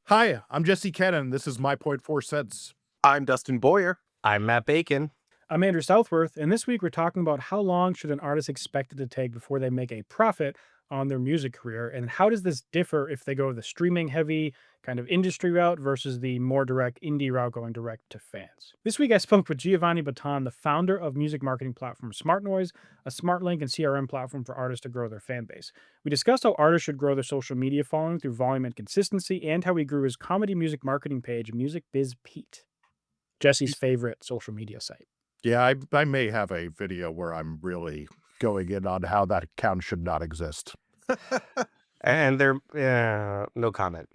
Hi, I'm Jesse Cannon. This is my point 4 cents. I'm Dustin Boyer. I'm Matt Bacon. I'm Andrew Southworth, and this week we're talking about how long should an artist expect it to take before they make a profit on their music career, and how does this differ if they go the streaming heavy kind of industry route versus the more direct indie route going direct to fans. This week I spoke with Giovanni Baton, the founder of music marketing platform Smart Noise, a smart link and CRM platform for artists to grow their fan base. We discussed how artists should grow their social media following through volume and consistency, and how he grew his comedy music marketing page, Music Biz Pete, Jesse's favorite social media site. Yeah, I may have a video where I'm really going in on how that account should not exist. And there, no comment.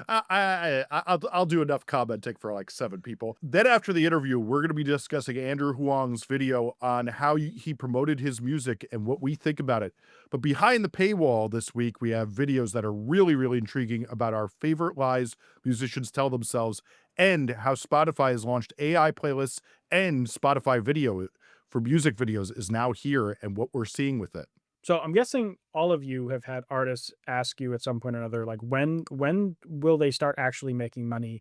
I'll do enough commenting for like 7 people. Then after the interview, we're going to be discussing Andrew Huang's video on how he promoted his music and what we think about it. But behind the paywall this week, we have videos that are really, really intriguing about our favorite lies musicians tell themselves and how Spotify has launched AI playlists, and Spotify video for music videos is now here and what we're seeing with it. So I'm guessing all of you have had artists ask you at some point or another, like when will they start actually making money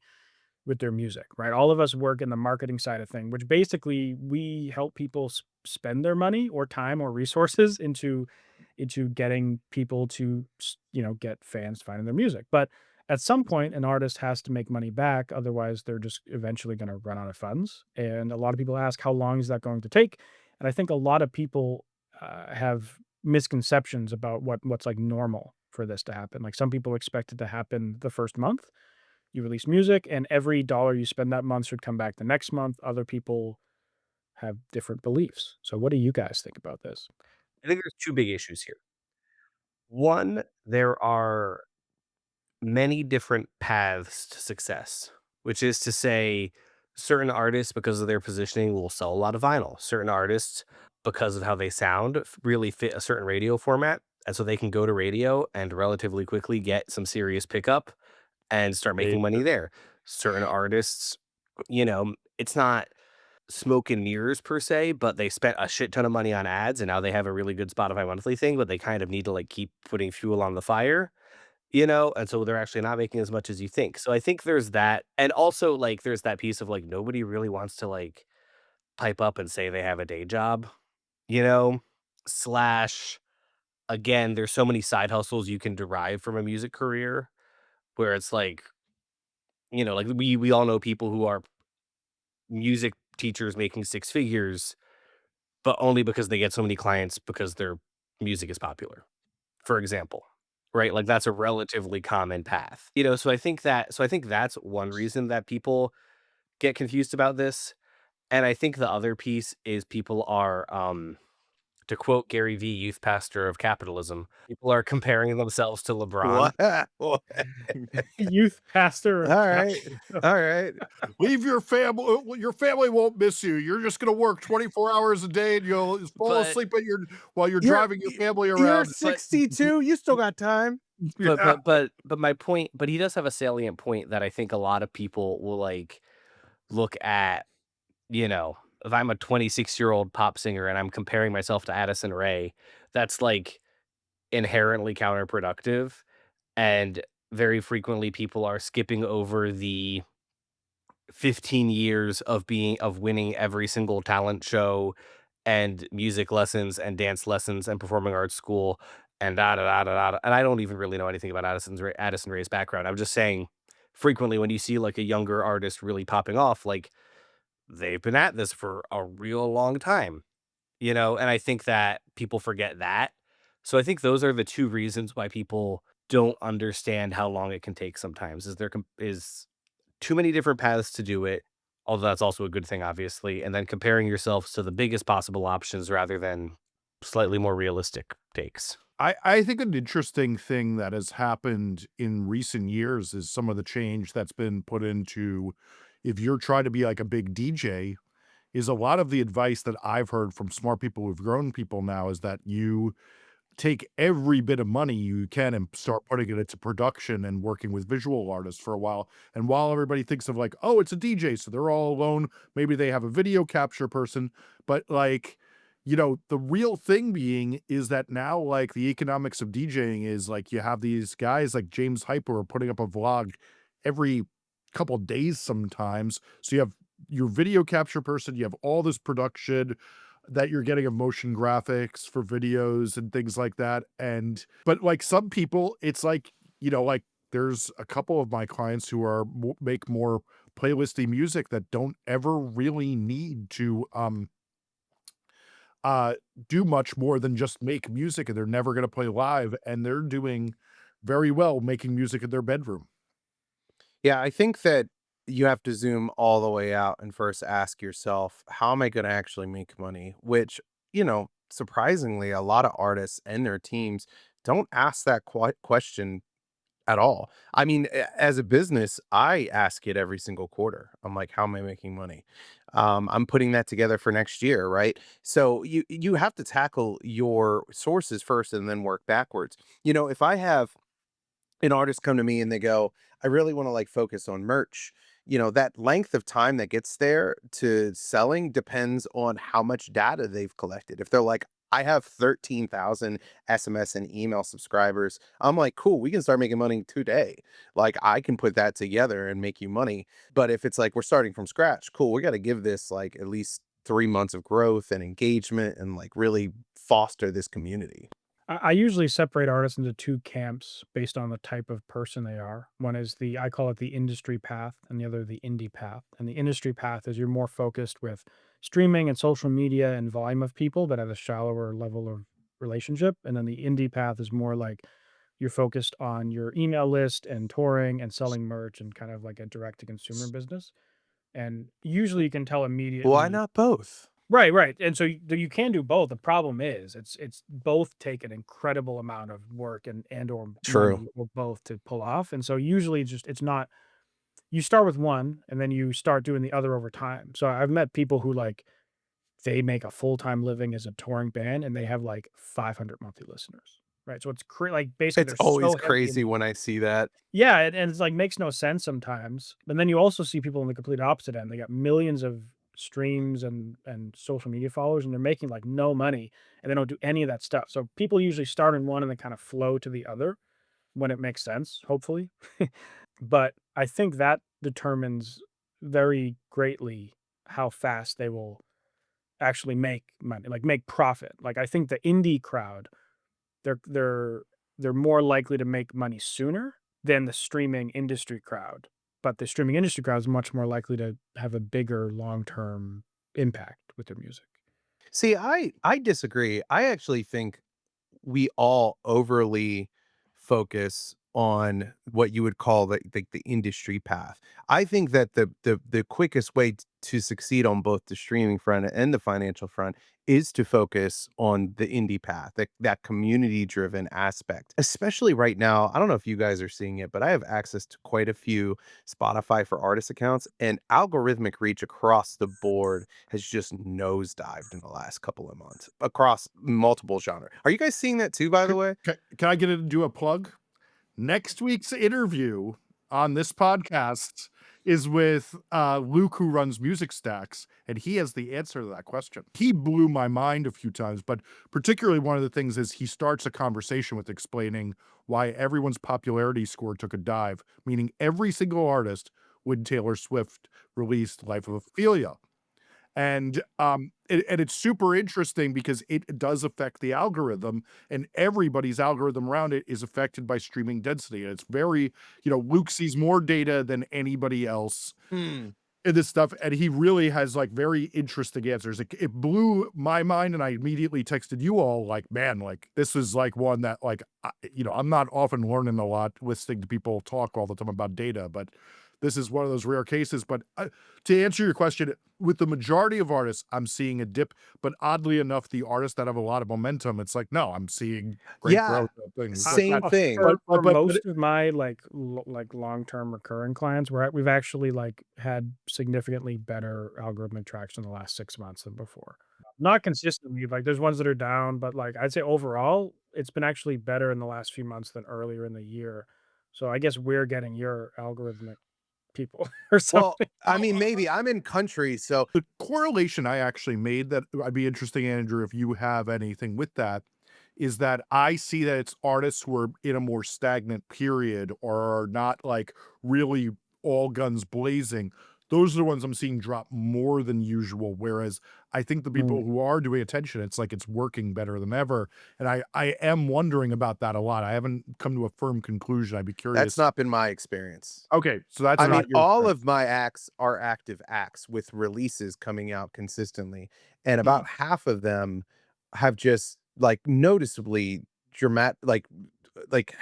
with their music, right? All of us work in the marketing side of thing, which basically we help people spend their money or time or resources into getting people to get fans finding their music. But at some point, an artist has to make money back, otherwise they're just eventually going to run out of funds. And a lot of people ask, how long is that going to take? And I think a lot of people have misconceptions about what's like normal for this to happen. Like some people expect it to happen the first month you release music, and every dollar you spend that month should come back the next month. Other people have different beliefs. So what do you guys think about this? I think there's two big issues here. One, there are many different paths to success, which is to say, certain artists, because of their positioning, will sell a lot of vinyl. Certain artists, because of how they sound, really fit a certain radio format. And so they can go to radio and relatively quickly get some serious pickup and start making money there. Certain artists, it's not smoke and mirrors per se, but they spent a shit ton of money on ads and now they have a really good Spotify monthly thing, but they kind of need to like keep putting fuel on the fire, and so they're actually not making as much as you think. So I think there's that. And also like there's that piece of like nobody really wants to like pipe up and say they have a day job, you know, slash again, there's so many side hustles you can derive from a music career where it's like, like we all know people who are music teachers making 6 figures, but only because they get so many clients because their music is popular, for example, right? Like that's a relatively common path, so I think that's one reason that people get confused about this. And I think the other piece is people are, to quote Gary V, youth pastor of capitalism, people are comparing themselves to LeBron. What? What? Youth pastor All of right. All right. Leave your family. Your family won't miss you. You're just going to work 24 hours a day, and you'll fall But asleep while you're You're driving your family you're around. 62. You still got time. but Yeah. but my point, but he does have a salient point that I think a lot of people will like look at, if I'm a 26-year-old pop singer and I'm comparing myself to Addison Rae, that's like inherently counterproductive. And very frequently people are skipping over the 15 years of winning every single talent show and music lessons and dance lessons and performing arts school and da da da da da. And I don't even really know anything about Addison Rae's background. I'm just saying frequently when you see like a younger artist really popping off, like they've been at this for a real long time, and I think that people forget that. So I think those are the two reasons why people don't understand how long it can take sometimes is is too many different paths to do it, although that's also a good thing, obviously, and then comparing yourselves to the biggest possible options rather than slightly more realistic takes. I think an interesting thing that has happened in recent years is some of the change that's been put into, if you're trying to be like a big DJ, is a lot of the advice that I've heard from smart people who've grown people now is that you take every bit of money you can and start putting it into production and working with visual artists for a while. And while everybody thinks of like, oh, it's a DJ, so they're all alone, maybe they have a video capture person, but like The real thing being is that now, like, the economics of DJing is, like, you have these guys like James Hype who are putting up a vlog every couple days sometimes. So you have your video capture person, you have all this production that you're getting of motion graphics for videos and things like that, but, like, some people, it's like, there's a couple of my clients who are make more playlisty music that don't ever really need to, uh, do much more than just make music, and they're never gonna play live, and they're doing very well making music in their bedroom. Yeah, I think that you have to zoom all the way out and first ask yourself, how am I going to actually make money? Which, surprisingly, a lot of artists and their teams don't ask that question at all. I mean, as a business, I ask it every single quarter. I'm like, how am I making money? I'm putting that together for next year, right? So you have to tackle your sources first and then work backwards. If I have an artist come to me and they go, I really want to like focus on merch. That length of time that gets there to selling depends on how much data they've collected. If they're like, I have 13,000 SMS and email subscribers, I'm like, cool, we can start making money today. Like, I can put that together and make you money. But if it's like we're starting from scratch, cool, we got to give this like at least 3 months of growth and engagement and like really foster this community. I usually separate artists into two camps based on the type of person they are. One is I call it the industry path, and the other the indie path. And the industry path is you're more focused with streaming and social media and volume of people, but at a shallower level of relationship. And then the indie path is more like you're focused on your email list and touring and selling merch and kind of like a direct to consumer business. And usually you can tell Why immediately. not both? Right, right, and so you can do both. The problem is it's both take an incredible amount of work and or True. money or both to pull off, and so usually just it's not you start with one and then you start doing the other over time. So I've met people who, like, they make a full-time living as a touring band and they have, like, 500 monthly listeners, right? So it's like, basically, It's they're always so heavy in. crazy when I see that. Yeah, and it's like makes no sense sometimes. And then you also see people on the complete opposite end. They got millions of streams and social media followers, and they're making like no money, and they don't do any of that stuff. So people usually start in one and then kind of flow to the other when it makes sense, hopefully. But I think that determines very greatly how fast they will actually make money, like make profit. Like I think the indie crowd they're they're they're more likely to make money sooner than the streaming industry crowd, but the streaming industry crowd is much more likely to have a bigger long-term impact with their music. See, I disagree. I actually think we all overly focus on what you would call the industry path. I think that the quickest way to succeed on both the streaming front and the financial front is to focus on the indie path, that community driven aspect. Especially right now, I don't know if you guys are seeing it, but I have access to quite a few Spotify for Artists accounts, and algorithmic reach across the board has just nosedived in the last couple of months across multiple genres. Are you guys seeing that too, by the way? Can I get into a plug? Next week's interview on this podcast is with Luke, who runs Music Stacks, and he has the answer to that question. He blew my mind a few times, but particularly one of the things is he starts a conversation with explaining why everyone's popularity score took a dive, meaning every single artist when Taylor Swift released Life of Ophelia. And it's super interesting because it does affect the algorithm, and everybody's algorithm around it is affected by streaming density. And it's very, Luke sees more data than anybody else Hmm. in this stuff, and he really has like very interesting answers. It blew my mind, and I immediately texted you all like, man, like this is like one that like I'm not often learning a lot listening to people talk all the time about data, but this is one of those rare cases. But to answer your question, with the majority of artists, I'm seeing a dip. But oddly enough, the artists that have a lot of momentum, it's like, no, I'm seeing great Yeah, growth of things. Uh, same uh, thing. for But most of my like long-term recurring clients, we've actually like had significantly better algorithmic traction in the last 6 months than before. Not consistently, like there's ones that are down, but like I'd say overall, it's been actually better in the last few months than earlier in the year. So I guess we're getting your algorithmic people or Well, something. I mean, maybe I'm in country, so The correlation I actually made that I'd be interesting, Andrew, if you have anything with that, is that I see that it's artists who are in a more stagnant period or are not like really all guns blazing. Those are the ones I'm seeing drop more than usual. Whereas I think the Mm. people who are doing attention, it's like it's working better than ever. And I am wondering about that a lot. I haven't come to a firm conclusion. I'd be that's curious. not been my experience. Okay, so that's I mean, not your all experience. of my acts are active acts with releases coming out consistently, and Mm. about half of them have just, like, noticeably like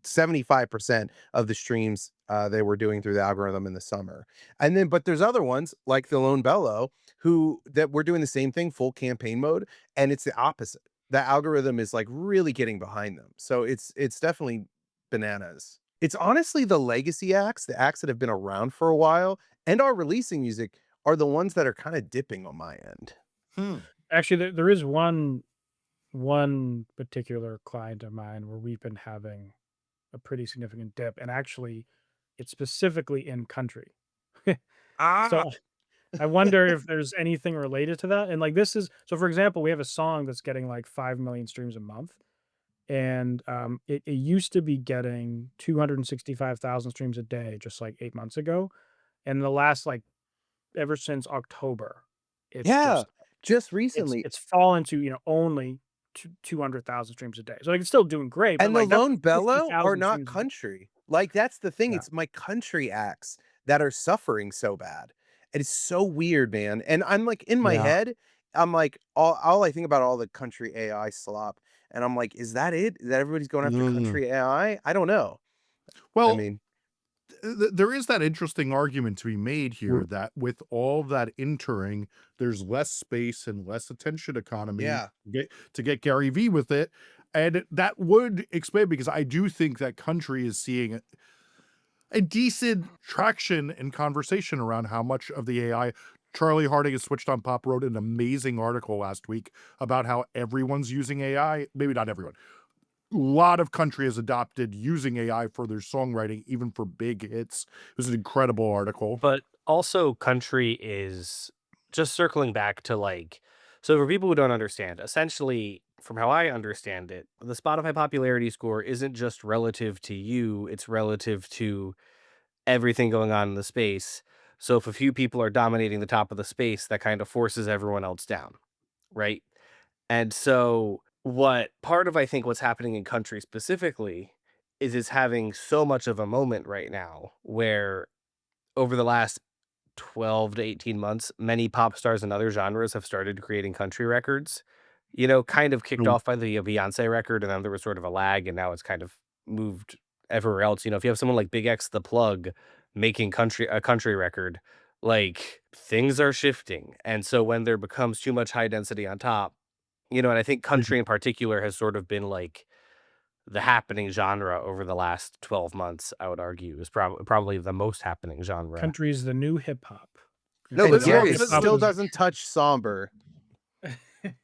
75% of the streams, they were doing through the algorithm in the summer. And then but there's other ones, like the Lone Bellow, who that were doing the same thing, full campaign mode, and it's the opposite. The algorithm is, like, really getting behind them. So it's definitely bananas. It's honestly the legacy acts, the acts that have been around for a while and are releasing music are the ones that are kinda dipping on my end. Hmm. Actually, there is one particular client of mine where we've been having a pretty significant dip, and actually, it's specifically in country. Ah, So I wonder if there's anything related to that. And like this is so for example, we have a song that's getting like 5 million streams a month. And it used to be getting 265,000 streams a day just like 8 months ago. And the last like ever since October, it's Yeah, just just it's recently. it's fallen to, only 200,000 streams a day. So like it's still doing great, but And the like that's Lone Bellow are 50,000 not streams a day. country. Like, that's the thing, Yeah. it's my country acts that are suffering so bad. It is so weird, man, and I'm, like, in my Yeah. head, I'm like, all I think about all the country AI slop, and I'm like, "Is that it? Is that everybody's going after Mm. country AI?" I don't know. I Well, mean, there is that interesting argument to be made here Mm. that with all that entering, there's less space and less attention economy yeah. to get Gary V with it. And that would explain because I do think that country is seeing a decent traction and conversation around how much of the AI. Charlie Harding has switched on pop wrote an amazing article last week about how everyone's using AI. Maybe not everyone. A lot of country has adopted using AI for their songwriting, even for big hits. It was an incredible article. but also country is just circling back to like so for people who don't understand, essentially from how I understand it, the Spotify popularity score isn't just relative to you, it's relative to everything going on in the space. So if a few people are dominating the top of the space, that kind of forces everyone else down, right? And so what part of I think what's happening in country specifically is having so much of a moment right now where over the last 12 to 18 months, many pop stars and other genres have started creating country records. Kind of kicked Mm, off by the Beyonce record, and then there was sort of a lag, and now it's kind of moved everywhere else. If you have someone like Big X the Plug making a country record, like things are shifting. And so when there becomes too much high density on top, and I think mhm. country in particular has sort of been like the happening genre over the last 12 months, I would argue, is probably the most happening genre. Country is the new hip hop. No, And but All well, Gary hip hop still was doesn't touch somber.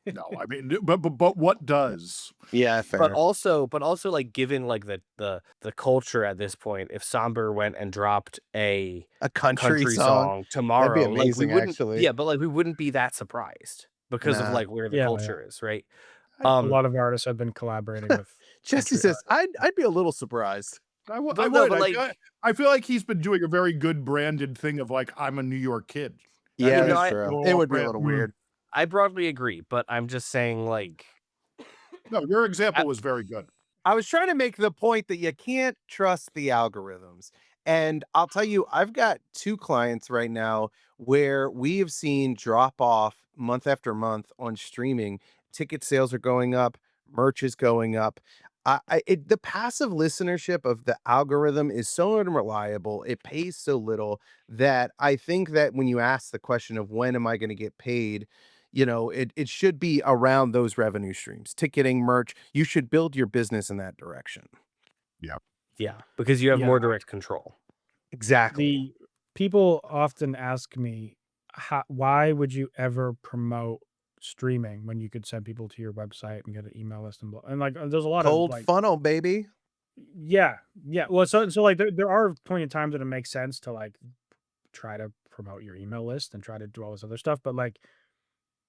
no, I mean, but what does? Yeah, But fair. also, like, given, like, the culture at this point, if Somber went and dropped a A country country song? song That'd be tomorrow, like, we amazing, wouldn't actually. yeah, but, like, we wouldn't be that surprised because of, Nah. like, where the Yeah, yeah. culture is, right? A Um, lot of artists have been collaborating with Jesse country says, artists. "I'd be a little surprised." I but no, would. but, like I feel like he's been doing a very good branded thing of like I'm a New York kid. That's Yeah, no, his that's I true. It little would be a brand. little Mm. weird. I broadly agree, but I'm just saying, like, No, your I example was very good. I was trying to make the point that you can't trust the algorithms. And I'll tell you, I've got 2 clients right now where we have seen drop off month after month on streaming. Ticket sales are going up, merch is going up. The passive listenership of the algorithm is so unreliable. It pays so little that I think that when you ask the question of when am I going to get paid, it should be around those revenue streams, ticketing, merch. You should build your business in that direction. Yeah. yeah, because you have Yeah. more direct control. Exactly. The people often ask me, why would you ever promote streaming when you could send people to your website and get an email list and like there's a lot of Cold like funnel, baby. Yeah, yeah. Well, so like there are plenty of times that it makes sense to like try to promote your email list and try to do all this other stuff, but like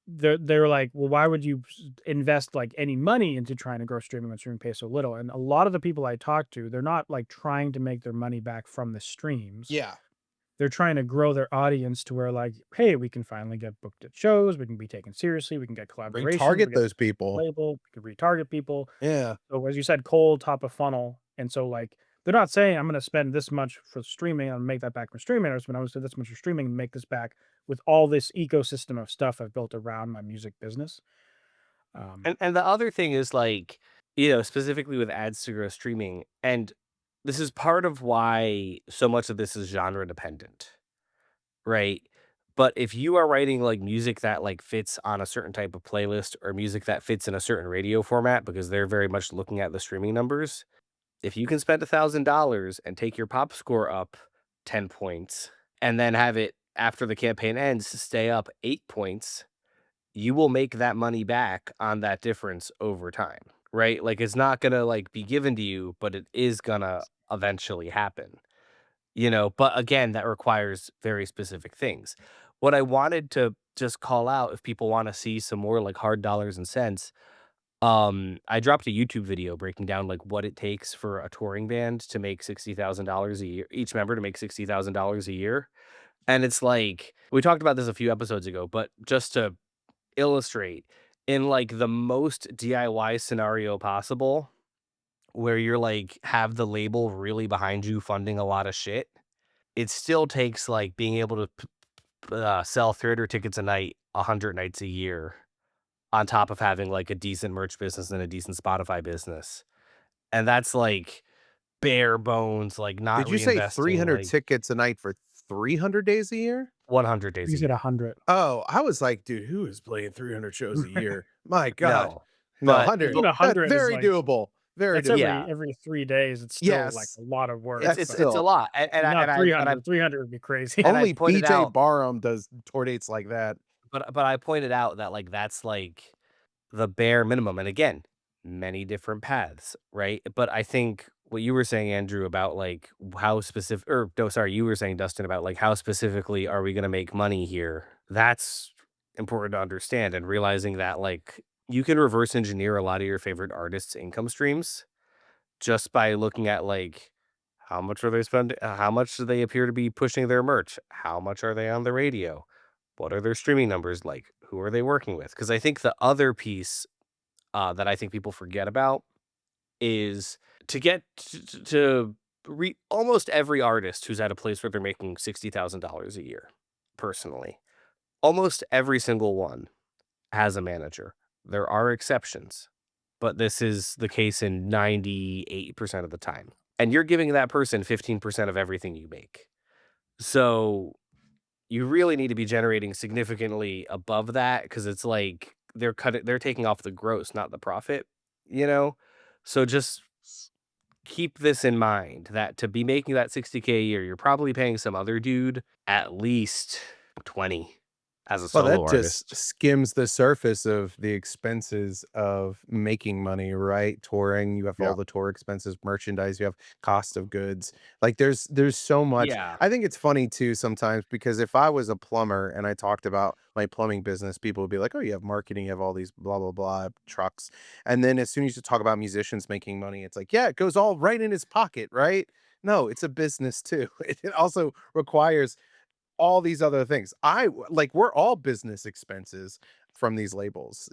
they're like, well, why would you invest like any money into trying to grow streaming when streaming pays so little? And a lot of the people I talk to, they're not like trying to make their money back from the streams. Yeah. They're trying to grow their audience to where like, hey, we can finally get booked at shows, we can be taken seriously, we can get collaborations, we Retarget get those people. label, we can retarget people. Yeah. So as you said, cold top of funnel. And so like they're not saying I'm going to spend this much for streaming and make that back from streaming, or spend this much for streaming and make this back with all this ecosystem of stuff I've built around my music business. And the other thing is like, specifically with ads to grow streaming, and this is part of why so much of this is genre dependent, right? But if you are writing like music that like fits on a certain type of playlist or music that fits in a certain radio format because they're very much looking at the streaming numbers, if you can spend $1,000 and take your pop score up 10 points and then have it after the campaign ends stay up 8 points, you will make that money back on that difference over time, right? Like it's not going to like be given to you, but it is going to eventually happen. But again, that requires very specific things. What I wanted to just call out, if people want to see some more like hard dollars and cents, I dropped a YouTube video breaking down like what it takes for a touring band to make $60,000 a year, each member to make $60,000 a year. And it's like, we talked about this a few episodes ago, but just to illustrate, in like the most DIY scenario possible, where you're like, have the label really behind you funding a lot of shit, it still takes like being able to sell theater tickets a night, 100 nights a year, on top of having like a decent merch business and a decent Spotify business. And that's like bare bones, like not Did you say reinvesting 300 like tickets a night for 300 days a year? 100 days you a said year. 100. Oh, I was like, dude, who is playing 300 shows a year? My God. No, No, but 100. Even but 100 is Very like doable. Very that's doable. yeah, every 3 days. It's still like Yes. a lot of work, it's That's it's but it's a still lot, and not I and I 300. 300 would be crazy. and I only pointed BJ out, Barham does tour dates like that. but I pointed out that like that's like the bare minimum. And again, many different paths, right? But I think what you were saying, Andrew, about like how specific, or no, sorry, you were saying, Dustin, about like how specifically are we going to make money here? That's important to understand, and realizing that like you can reverse engineer a lot of your favorite artists' income streams just by looking at like how much are they spending, how much do they appear to be pushing their merch, how much are they on the radio, what are their streaming numbers like, who are they working with? Because I think the other piece that I think people forget about is to get almost every artist who's at a place where they're making $60,000 a year. Personally, almost every single one has a manager. There are exceptions, but this is the case in 98% of the time. And you're giving that person 15% of everything you make. So you really need to be generating significantly above that, because it's like they're taking off the gross, not the profit, you know? So just keep this in mind, that to be making that 60K a year, you're probably paying some other dude at least 20 as a Well, solo that just artist. skims the surface of the expenses of making money, right? Touring, you have all Yeah. the tour expenses, merchandise, you have cost of goods. Like there's so much. Yeah. I think it's funny too sometimes, because if I was a plumber and I talked about my plumbing business, people would be like, "Oh, you have marketing, you have all these blah blah blah trucks." And then as soon as you talk about musicians making money, it's like, "Yeah, it goes all right in his pocket, right?" No, it's a business too. It also requires all these other things. Like, we're all business expenses from these labels,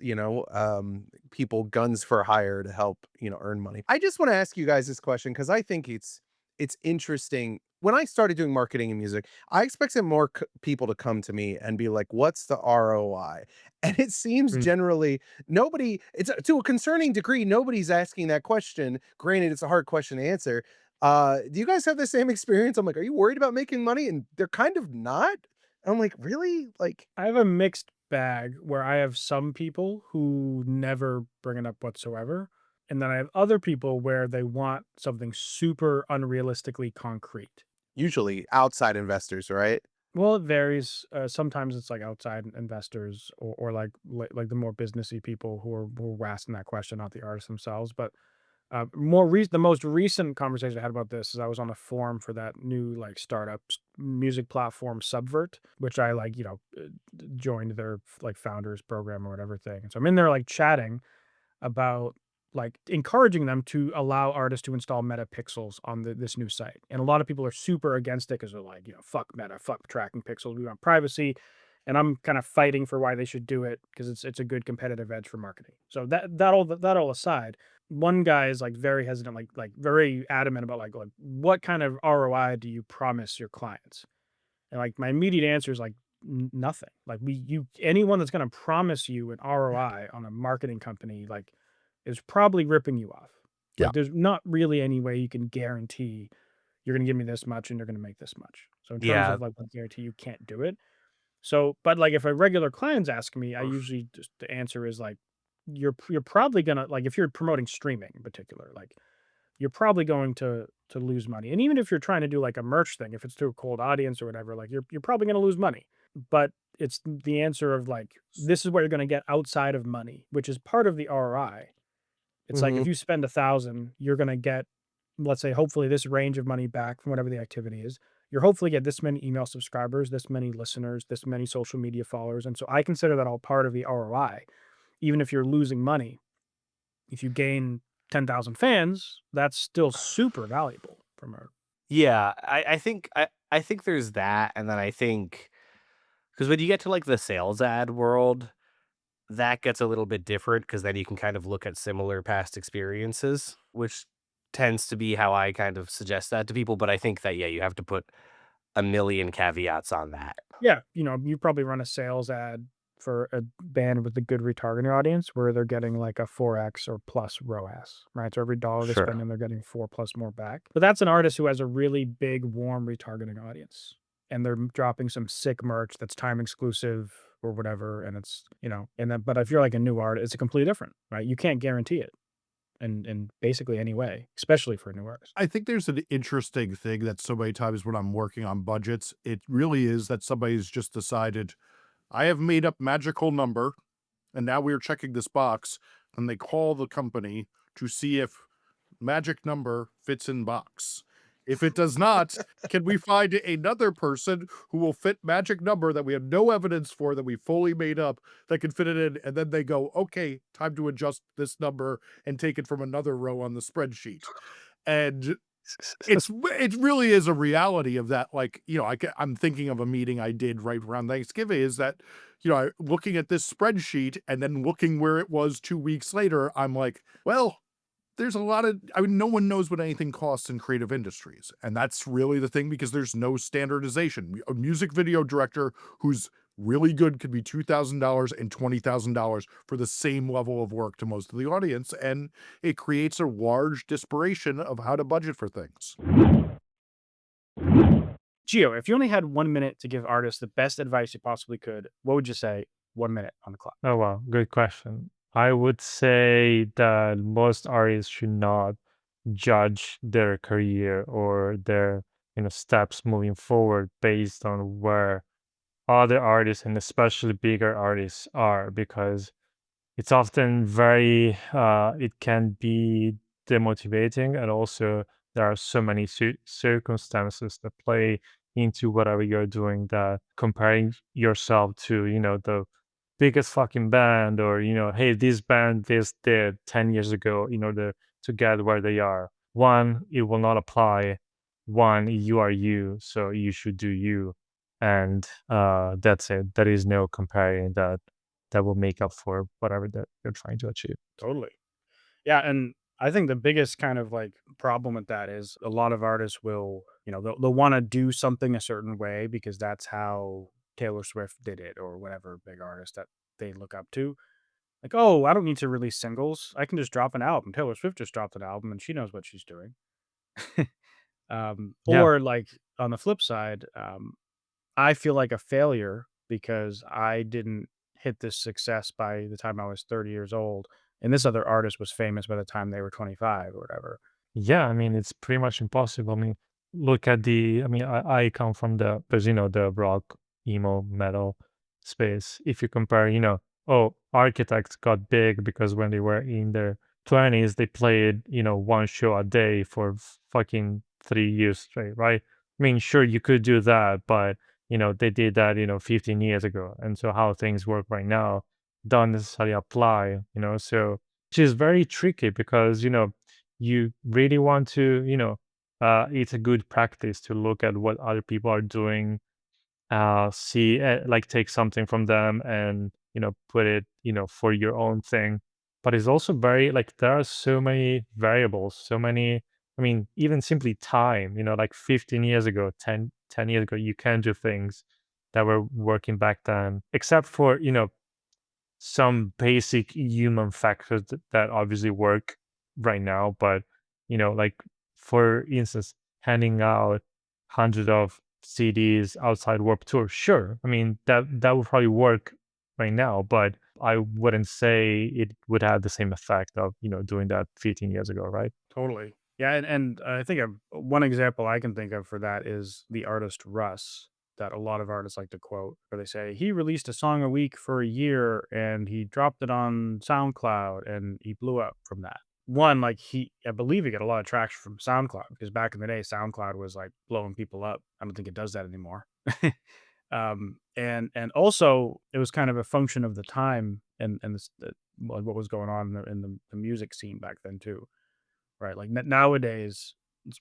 people guns for hire to help, earn money. I just want to ask you guys this question, because I think it's interesting. When I started doing marketing and music, I expected more people to come to me and be like, "What's the ROI?" And it seems Mm. generally nobody. It's to a concerning degree, nobody's asking that question. Granted, it's a hard question to answer. Do you guys have the same experience? I'm like, "Are you worried about making money?" And they're kind of not. I'm like, "Really?" Like, I have a mixed bag where I have some people who never bring it up whatsoever. And then I have other people where they want something super unrealistically concrete. usually outside investors, right? Well, it varies. Sometimes it's like outside investors or like the more businessy people who are asking that question, not the artists themselves. But The most recent conversation I had about this is I was on a forum for that new like startup music platform Subvert, which I like, joined their like founders program or whatever thing. And so I'm in there like chatting about like encouraging them to allow artists to install meta pixels on this new site. And a lot of people are super against it because they're like, fuck meta, fuck tracking pixels. We want privacy. And I'm kind of fighting for why they should do it because it's a good competitive edge for marketing. So that all aside, one guy is like very hesitant, like very adamant about like what kind of ROI do you promise your clients? And like my immediate answer is like nothing. Like anyone that's going to promise you an ROI on a marketing company like is probably ripping you off. Yeah. Like there's not really any way you can guarantee you're going to give me this much and you're going to make this much. So in terms Yeah. of like what guarantee you can't do it. So, but like if a regular client's ask me, I usually just the answer is like you're probably gonna like if you're promoting streaming in particular, like you're probably going to lose money. And even if you're trying to do like a merch thing, if it's to a cold audience or whatever, like you're probably going to lose money. But it's the answer of like this is what you're going to get outside of money, which is part of the ROI. It's like Mhm. if you spend 1,000, you're going to get, let's say, hopefully this range of money back from whatever the activity is. You're hopefully get this many email subscribers, this many listeners, this many social media followers. And so I consider that all part of the ROI. Even if you're losing money, if you gain 10,000 fans, that's still super valuable from a Yeah, I think there's that, and then I think because when you get to like the sales ad world, that gets a little bit different because then you can kind of look at similar past experiences, which tends to be how I kind of suggest that to people. But I think that, yeah, you have to put a million caveats on that. yeah, you probably run a sales ad for a band with a good retargeting audience where they're getting like a 4x or plus ROAS, right? So every dollar they spend Sure. in, they're getting 4 plus more back. But that's an artist who has a really big, warm retargeting audience. And they're dropping some sick merch that's time exclusive or whatever. And it's, and then, but if you're like a new artist, it's a completely different, right? You can't guarantee it in basically any way, especially for a new artist. I think there's an interesting thing that so many times when I'm working on budgets, it really is that somebody's just decided, I have made up magical number, and now we're checking this box, and they call the company to see if magic number fits in box. If it does not, can we find another person who will fit magic number that we have no evidence for that we fully made up that can fit it in? And then they go, okay, time to adjust this number and take it from another row on the spreadsheet. And it really is a reality of that. Like, I'm thinking of a meeting I did right around Thanksgiving is that, looking at this spreadsheet and then looking where it was 2 weeks later, I'm like, well, there's a lot of, no one knows what anything costs in creative industries. And that's really the thing because there's no standardization. A music video director who's really good could be $2,000 and $20,000 for the same level of work to most of the audience. And it creates a large disparation of how to budget for things. Gio, if you only had 1 minute to give artists the best advice you possibly could, what would you say? 1 minute on the clock. Oh, wow. Good question. I would say that most artists should not judge their career or their, steps moving forward based on where other artists and especially bigger artists are, because it's often very it can be demotivating, and also there are so many circumstances that play into whatever you're doing, that comparing yourself to the biggest fucking band, or hey, this band this did 10 years ago in order to get where they are. One, it will not apply. One, you are you, so you should do you. And that's it. There is no comparing that will make up for whatever that you're trying to achieve. Totally. Yeah, and I think the biggest kind of like problem with that is a lot of artists will, they'll want to do something a certain way because that's how Taylor Swift did it or whatever big artist that they look up to. Like, oh, I don't need to release singles. I can just drop an album. Taylor Swift just dropped an album and she knows what she's doing. Yeah. Or like on the flip side, I feel like a failure because I didn't hit this success by the time I was 30 years old. And this other artist was famous by the time they were 25 or whatever. Yeah, I mean, it's pretty much impossible. I mean, look at I come from the rock, emo, metal space. If you compare, oh, Architects got big because when they were in their 20s, they played, one show a day for fucking 3 years straight, right? I mean, sure, you could do that, but, they did that, 15 years ago. And so how things work right now don't necessarily apply, so which is very tricky because, you really want to, it's a good practice to look at what other people are doing, see like take something from them and put it for your own thing. But it's also very like there are so many variables, so many, I mean, even simply time, like 15 years ago, 10 years ago, you can do things that were working back then, except for some basic human factors that obviously work right now. But like for instance, handing out hundreds of CDs outside Warp Tour, sure, I mean that would probably work right now, but I wouldn't say it would have the same effect of doing that 15 years ago, right? Totally. Yeah, and I think one example I can think of for that is the artist Russ, that a lot of artists like to quote, where they say he released a song a week for a year and he dropped it on SoundCloud and he blew up from that. One, like I believe he got a lot of traction from SoundCloud because back in the day, SoundCloud was like blowing people up. I don't think it does that anymore. And also it was kind of a function of the time and what was going on in the music scene back then too. Right, like, nowadays,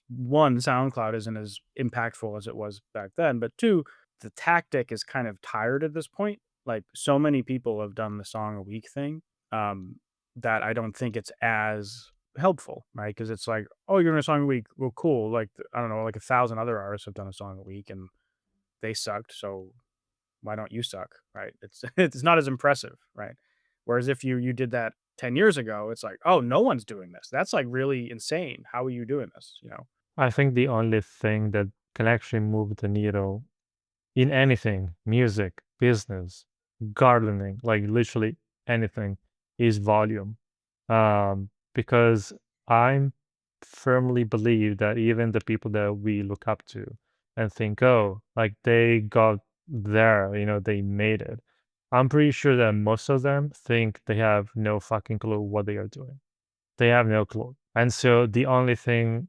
one, SoundCloud isn't as impactful as it was back then, but two, the tactic is kind of tired at this point. Like, so many people have done the song a week thing, um, that I don't think it's as helpful, right? Because it's like, "Oh, you're doing a song a week? Well, cool." Like, I don't know, like 1,000 other artists have done a song a week, and they sucked, so why don't you suck, right? It's it's not as impressive, right? Whereas if you did that 10 years ago, it's like, "Oh, no one's doing this. That's, like, really insane. How are you doing this?" You know? I think the only thing that can actually move the needle in anything, music, business, gardening, like literally anything, is volume. Because I firmly believe that even the people that we look up to and think, oh, like they got there, they made it. I'm pretty sure that most of them think they have no fucking clue what they are doing. They have no clue. And so the only thing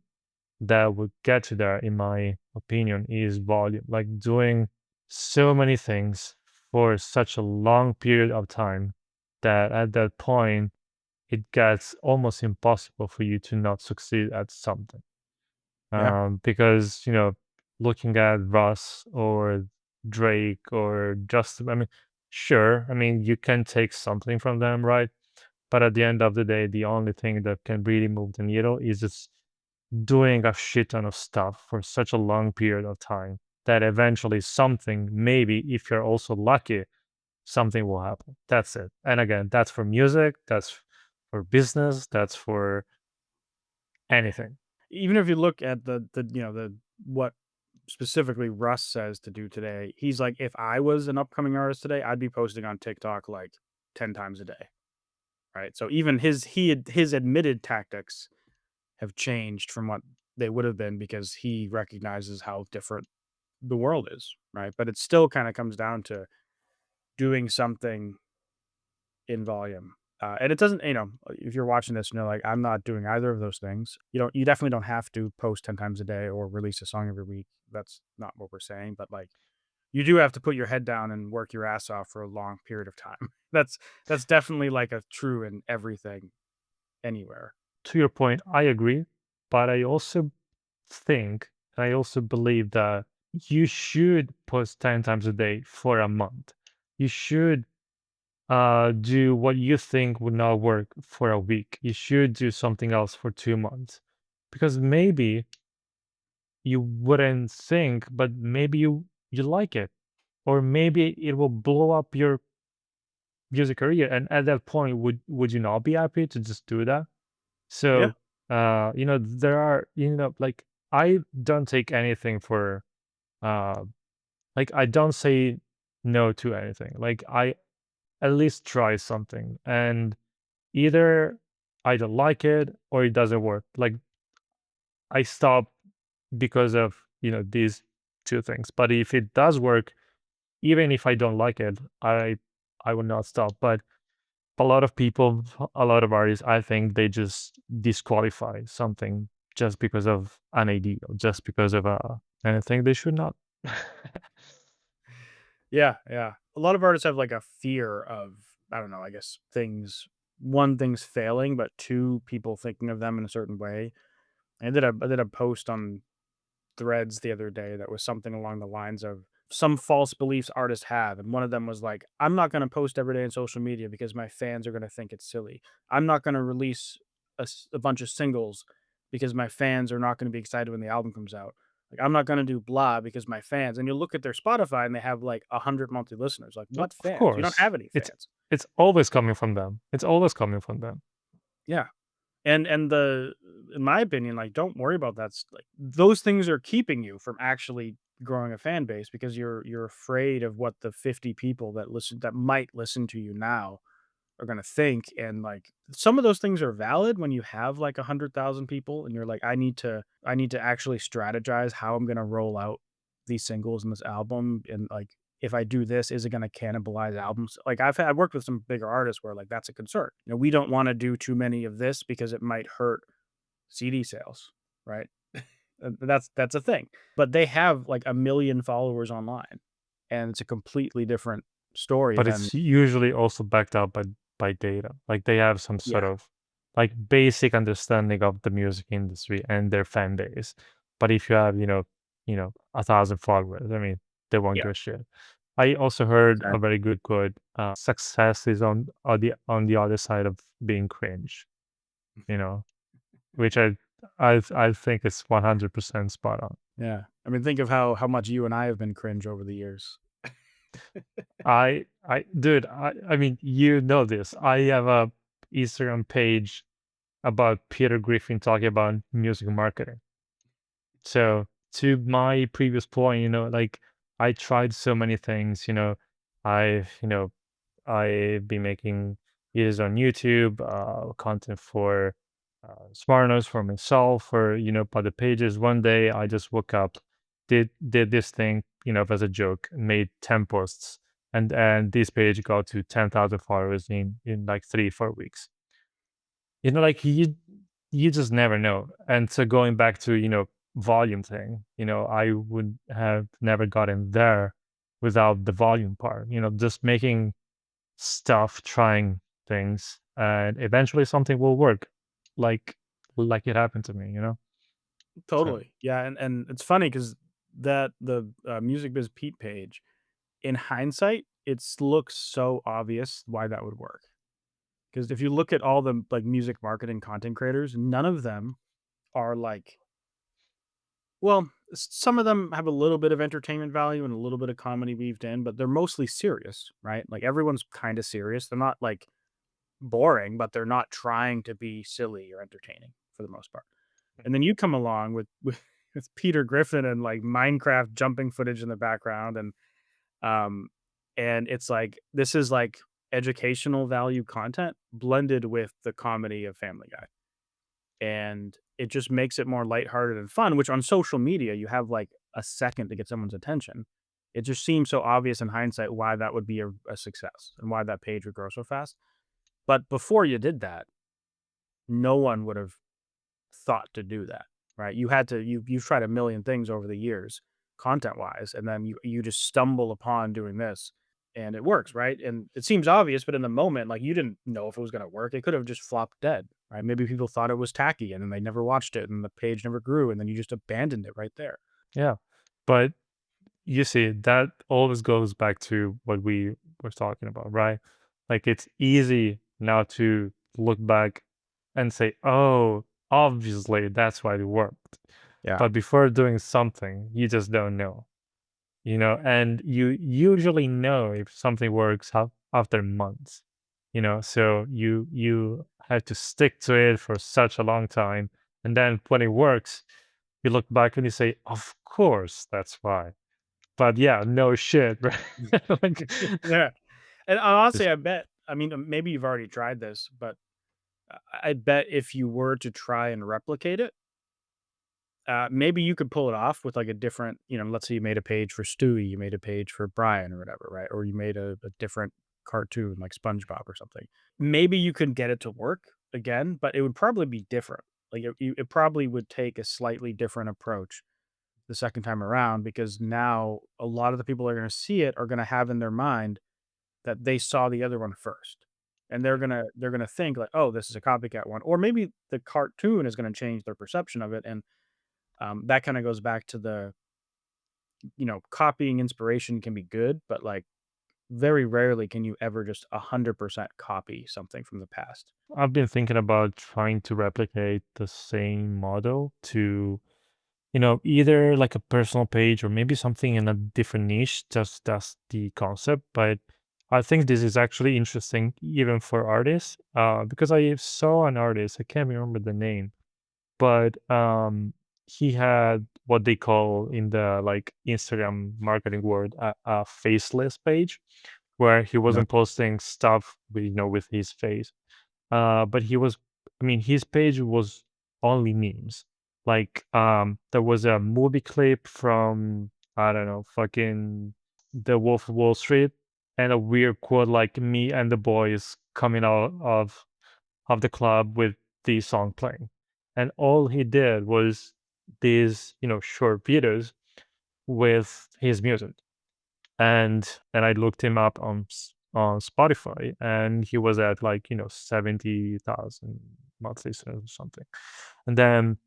that would get you there, in my opinion, is volume. Like doing so many things for such a long period of time that at that point it gets almost impossible for you to not succeed at something. Yeah. Because looking at Russ or Drake or Justin, I mean, sure, I mean you can take something from them, right? But at the end of the day, the only thing that can really move the needle is just doing a shit ton of stuff for such a long period of time that eventually something, maybe if you're also lucky, something will happen. That's it. And again, that's for music, that's for business, that's for anything. Even if you look at the what specifically Russ says to do today, he's like, "If I was an upcoming artist today, I'd be posting on TikTok, like, 10 times a day." Right? So even his admitted tactics have changed from what they would have been because he recognizes how different the world is, right? But it still kind of comes down to doing something in volume. And it doesn't, if you're watching this and you're like, I'm not doing either of those things, you definitely don't have to post 10 times a day or release a song every week. That's not what we're saying. But like, you do have to put your head down and work your ass off for a long period of time. That's definitely like a true in everything anywhere. To your point, I agree, but I also think, and I also believe that you should post 10 times a day for a month. You should do what you think would not work for a week. You should do something else for 2 months. Because maybe you wouldn't think, but maybe you like it. Or maybe it will blow up your music career. And at that point, would you not be happy to just do that? Yeah. So there are, like I don't take anything for uh like I don't say no to anything. Like I at least try something. And either I don't like it or it doesn't work. Like I stop because of, these two things. But if it does work, even if I don't like it, I will not stop. But a lot of people, a lot of artists, I think they just disqualify something just because of an idea, just because of and I think they should not. Yeah, yeah. A lot of artists have like a fear of, I don't know, I guess things failing, but two, people thinking of them in a certain way. I did a post on Threads the other day that was something along the lines of some false beliefs artists have, and one of them was like, "I'm not gonna post every day on social media because my fans are gonna think it's silly. I'm not gonna release a bunch of singles because my fans are not gonna be excited when the album comes out. Like, I'm not gonna do blah because my fans." And you look at their Spotify and they have like 100 monthly listeners. Like, what Of fans? You don't course, have any it's fans. it's always coming from them. It's always coming from them. Yeah. And the in my opinion, like, don't worry about that. Like, those things are keeping you from actually growing a fan base because you're afraid of what the 50 people that might listen to you now are gonna think. And like, some of those things are valid when you have like 100,000 people and you're like, I need to actually strategize how I'm gonna roll out these singles in this album. And like, if I do this, is it gonna cannibalize albums? Like, I've worked with some bigger artists where like that's a concern. We don't want to do too many of this because it might hurt CD sales, right? That's a thing. But they have like 1 million followers online, and it's a completely different story But than it's usually also backed up by data. Like they have some yeah, sort of like basic understanding of the music industry and their fan base. But if you have, 1,000 followers, I mean, they won't yeah, give a shit. I also heard a exactly. very good quote. Success is on the other side of being cringe. You know, which I think is 100% spot on. Yeah. I mean, think of how much you and I have been cringe over the years. Dude, I mean, you know this. I have a Instagram page about Peter Griffin talking about music marketing. So to my previous point, like I tried so many things, I've, I've been making videos on YouTube, content for Smartness for myself, for other pages. One day I just woke up, did this thing, as a joke, made 10 posts, and this page got to 10,000 followers in like 3 4 weeks. Like you just never know. And so going back to volume thing, I would have never gotten there without the volume part. Just making stuff, trying things, and eventually something will work, like like it happened to me. So Totally. Yeah, and it's funny because the Music Biz Pete page, in hindsight, looks so obvious why that would work. Because if you look at all the like music marketing content creators, none of them are like, well, some of them have a little bit of entertainment value and a little bit of comedy weaved in, but they're mostly serious, right? Like, everyone's kind of serious. They're not like boring, but they're not trying to be silly or entertaining for the most part. And then you come along with Peter Griffin and like Minecraft jumping footage in the background, um and it's like, this is like educational value content blended with the comedy of Family Guy. And it just makes it more lighthearted and fun, which on social media you have like a second to get someone's attention. It just seems so obvious in hindsight why that would be a success and why that page would grow so fast. But before you did that, no one would have thought to do that, right? You've tried a million things over the years, content wise, and then you just stumble upon doing this, and it works, right? And it seems obvious, but in the moment, like, you didn't know if it was gonna work. It could have just flopped dead, right? Maybe people thought it was tacky and then they never watched it and the page never grew, and then you just abandoned it right there. yeah, but you see, that always goes back to what we were talking about, right? Like it's easy now to look back and say, oh, obviously that's why it worked. Yeah. But before doing something, you just don't know, and you usually know if something works after months, so you had to stick to it for such a long time. And then when it works, you look back and you say, of course, that's why. But yeah, no shit, right? Like, Yeah. And honestly, just I bet, I mean, maybe you've already tried this, but I bet if you were to try and replicate it, maybe you could pull it off with like a different, let's say you made a page for Stewie, you made a page for Brian or whatever, right? Or you made a different cartoon like SpongeBob or something. Maybe you could get it to work again, but it would probably be different. Like it probably would take a slightly different approach the second time around because now a lot of the people that are going to see it are going to have in their mind that they saw the other one first. And they're gonna think like, oh, this is a copycat one, or maybe the cartoon is gonna change their perception of it, and that kind of goes back to the copying inspiration can be good, but like very rarely can you ever just 100% copy something from the past. I've been thinking about trying to replicate the same model to, either like a personal page or maybe something in a different niche. Just that's the concept. But I think this is actually interesting even for artists, because I saw an artist, I can't remember the name, but he had what they call in the like Instagram marketing world a faceless page where he Yeah. wasn't posting stuff with, with his face. But he was, I mean, his page was only memes. Like, there was a movie clip from, I don't know, fucking The Wolf of Wall Street, and a weird quote like "me and the boys" coming out of the club with the song playing. And all he did was these, short videos with his music. And I looked him up on Spotify, and he was at like 70,000 monthly listeners or something. And then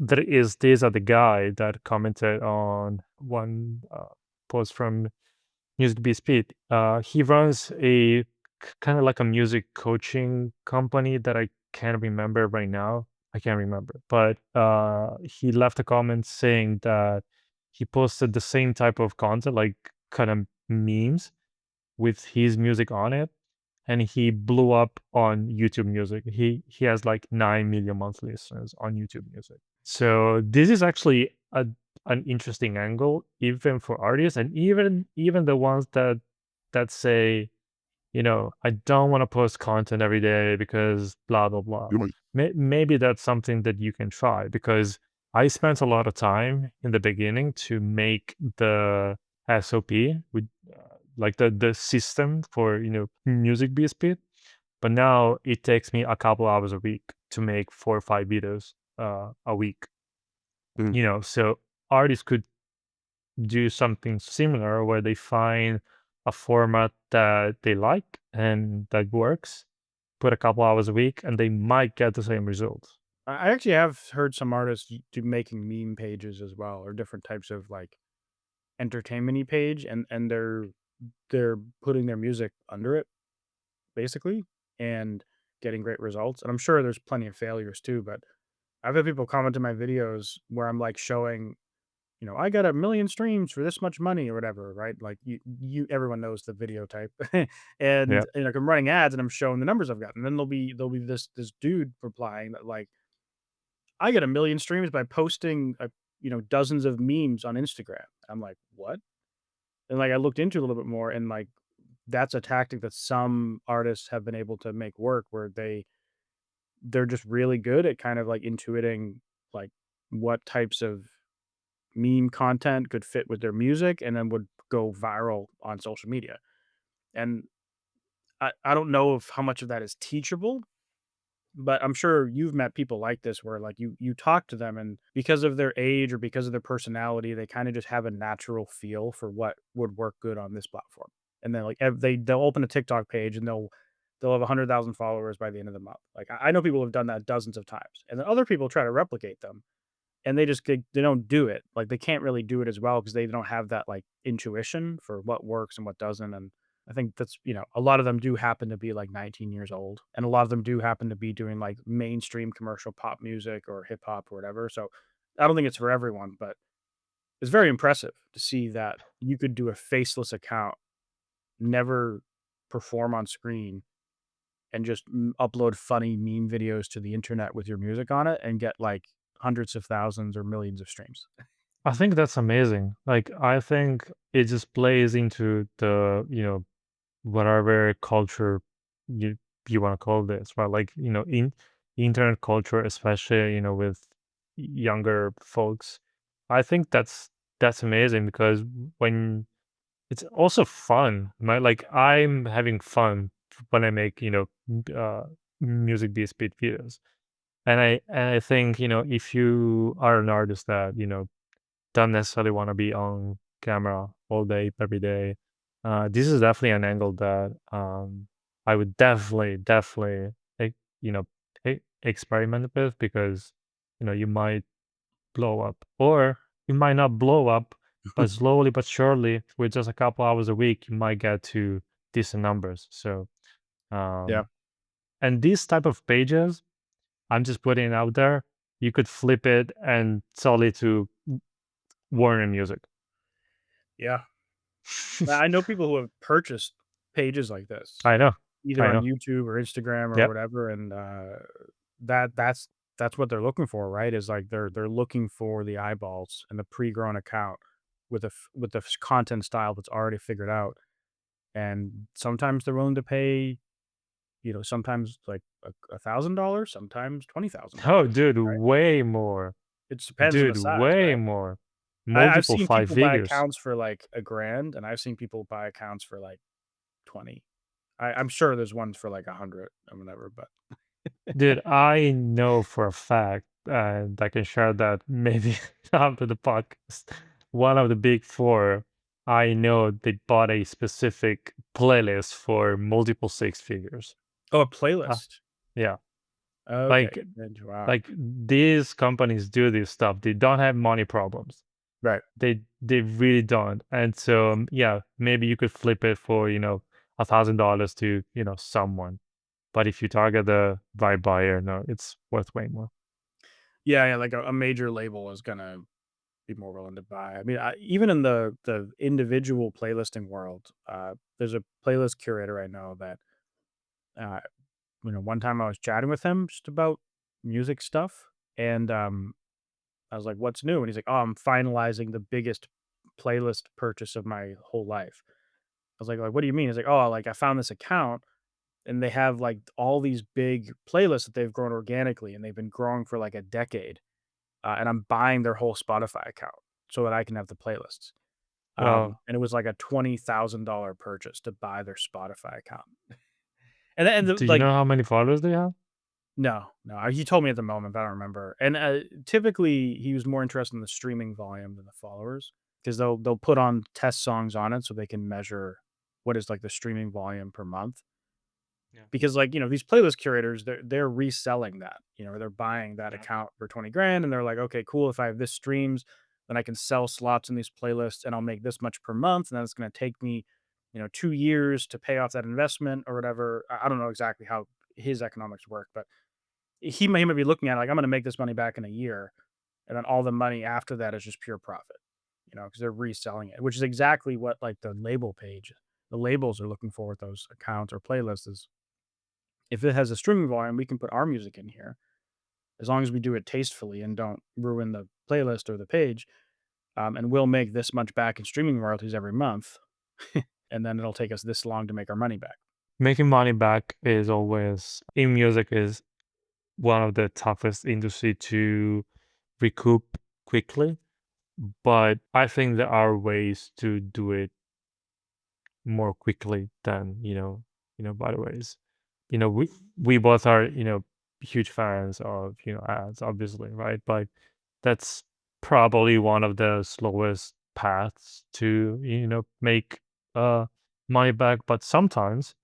there is this other guy that commented on one post from Music Be Speed. He runs a kind of like a music coaching company that I can't remember right now. I can't remember, but he left a comment saying that he posted the same type of content, like kind of memes with his music on it, and he blew up on YouTube Music. He has like 9 million monthly listeners on YouTube Music. So this is actually an interesting angle, even for artists, and even the ones that say, I don't want to post content every day because blah blah blah. You might- Maybe that's something that you can try, because I spent a lot of time in the beginning to make the SOP with like the system for music BSP. But now it takes me a couple hours a week to make 4 or 5 videos a week. Mm. So artists could do something similar where they find a format that they like and that works, put a couple hours a week, and they might get the same results. I actually have heard some artists do making meme pages as well, or different types of like entertainment page, and they're putting their music under it basically, and getting great results. And I'm sure there's plenty of failures too, but I've had people comment in my videos where I'm like showing, I got 1 million streams for this much money or whatever, right? Like everyone knows the video type, Yeah. and I'm running ads and I'm showing the numbers I've gotten. And then there'll be this dude replying that like, I get 1 million streams by posting, dozens of memes on Instagram. I'm like, what? And like I looked into it a little bit more, and like that's a tactic that some artists have been able to make work, where they're just really good at kind of like intuiting like what types of meme content could fit with their music and then would go viral on social media. And I don't know if how much of that is teachable, but I'm sure you've met people like this where like you talk to them, and because of their age or because of their personality, they kind of just have a natural feel for what would work good on this platform. And then like they'll open a TikTok page and they'll have 100,000 followers by the end of the month. Like I know people have done that dozens of times, and then other people try to replicate them, and they don't do it. Like, they can't really do it as well because they don't have that, like, intuition for what works and what doesn't. And I think that's, a lot of them do happen to be, like, 19 years old, and a lot of them do happen to be doing, like, mainstream commercial pop music or hip hop or whatever. So, I don't think it's for everyone, but it's very impressive to see that you could do a faceless account, never perform on screen, and just upload funny meme videos to the internet with your music on it and get, like, hundreds of thousands or millions of streams. I think that's amazing. Like, I think it just plays into the, whatever culture you you want to call this, right? Like, in internet culture, especially, with younger folks. I think that's amazing, because when it's also fun. Like I'm having fun when I make, music based beat videos. And I think, if you are an artist that, don't necessarily want to be on camera all day, every day, this is definitely an angle that I would definitely, like, you know, experiment with, because, you might blow up, or you might not blow up, but slowly but surely, with just a couple hours a week, you might get to decent numbers. So, Yeah. um, and these type of pages, I'm just putting it out there. You could flip it and sell it to Warner Music. Yeah. I know people who have purchased pages like this, I know, either I on know. YouTube or Instagram or Yep. whatever, and that that's what they're looking for, right? Is like they're looking for the eyeballs and the pre-grown account with with the content style that's already figured out, and sometimes they're willing to pay, sometimes like $1,000, sometimes Oh, $20,000, dude, right? way more. It just depends on the Dude, size, way right? more. I've Multiple seen five people buy figures. accounts for like a grand, and I've seen people buy accounts for like 20. I'm sure there's ones for like 100 or whatever, but Dude, I know for a fact, and I can share that maybe after the podcast. One of the big four, I know they bought a specific playlist for multiple six figures. oh, a Uh, playlist. yeah, Okay. like And wow. like these companies do this stuff. They don't have money problems. Right. They really don't. And so, yeah, maybe you could flip it for, $1,000 to, someone. But if you target the right buyer, no, it's worth way more. Yeah, yeah, like a major label is gonna be more willing to buy. I mean, even in the individual playlisting world, there's a playlist curator I know that, uh, one time I was chatting with him just about music stuff, and I was like, "What's new?" And he's like, "Oh, I'm finalizing the biggest playlist purchase of my whole life." I was like, "What do you mean?" He's like, "Oh, like I found this account and they have like all these big playlists that they've grown organically and they've been growing for like a decade. And I'm buying their whole Spotify account so that I can have the playlists." Well, And it was like a $20,000 purchase to buy their Spotify account. And do you like, know how many followers they have? no, no, he told me at the moment, but I don't remember. And typically, he was more interested in the streaming volume than the followers because they'll put on test songs on it so they can measure what is like the streaming volume per month. Yeah. Because, like, these playlist curators, they're reselling that, they're buying that Yeah. account for 20 grand, and they're like, "Okay, cool, if I have this streams, then I can sell slots in these playlists, and I'll make this much per month, and then it's gonna take me, 2 years to pay off that investment," or whatever. I don't know exactly how his economics work, but he might be looking at it like, "I'm gonna make this money back in a year, and then all the money after that is just pure profit," because they're reselling it, which is exactly what, like, the labels are looking for with those accounts or playlists is if it has a streaming volume, we can put our music in here as long as we do it tastefully and don't ruin the playlist or the page. And we'll make this much back in streaming royalties every month. And then it'll take us this long to make our money back. Making money back is always, in music, is one of the toughest industry to recoup quickly. But I think there are ways to do it more quickly than, by the ways. We both are, huge fans of, ads, obviously, right? But that's probably one of the slowest paths to, make uh money back. But sometimes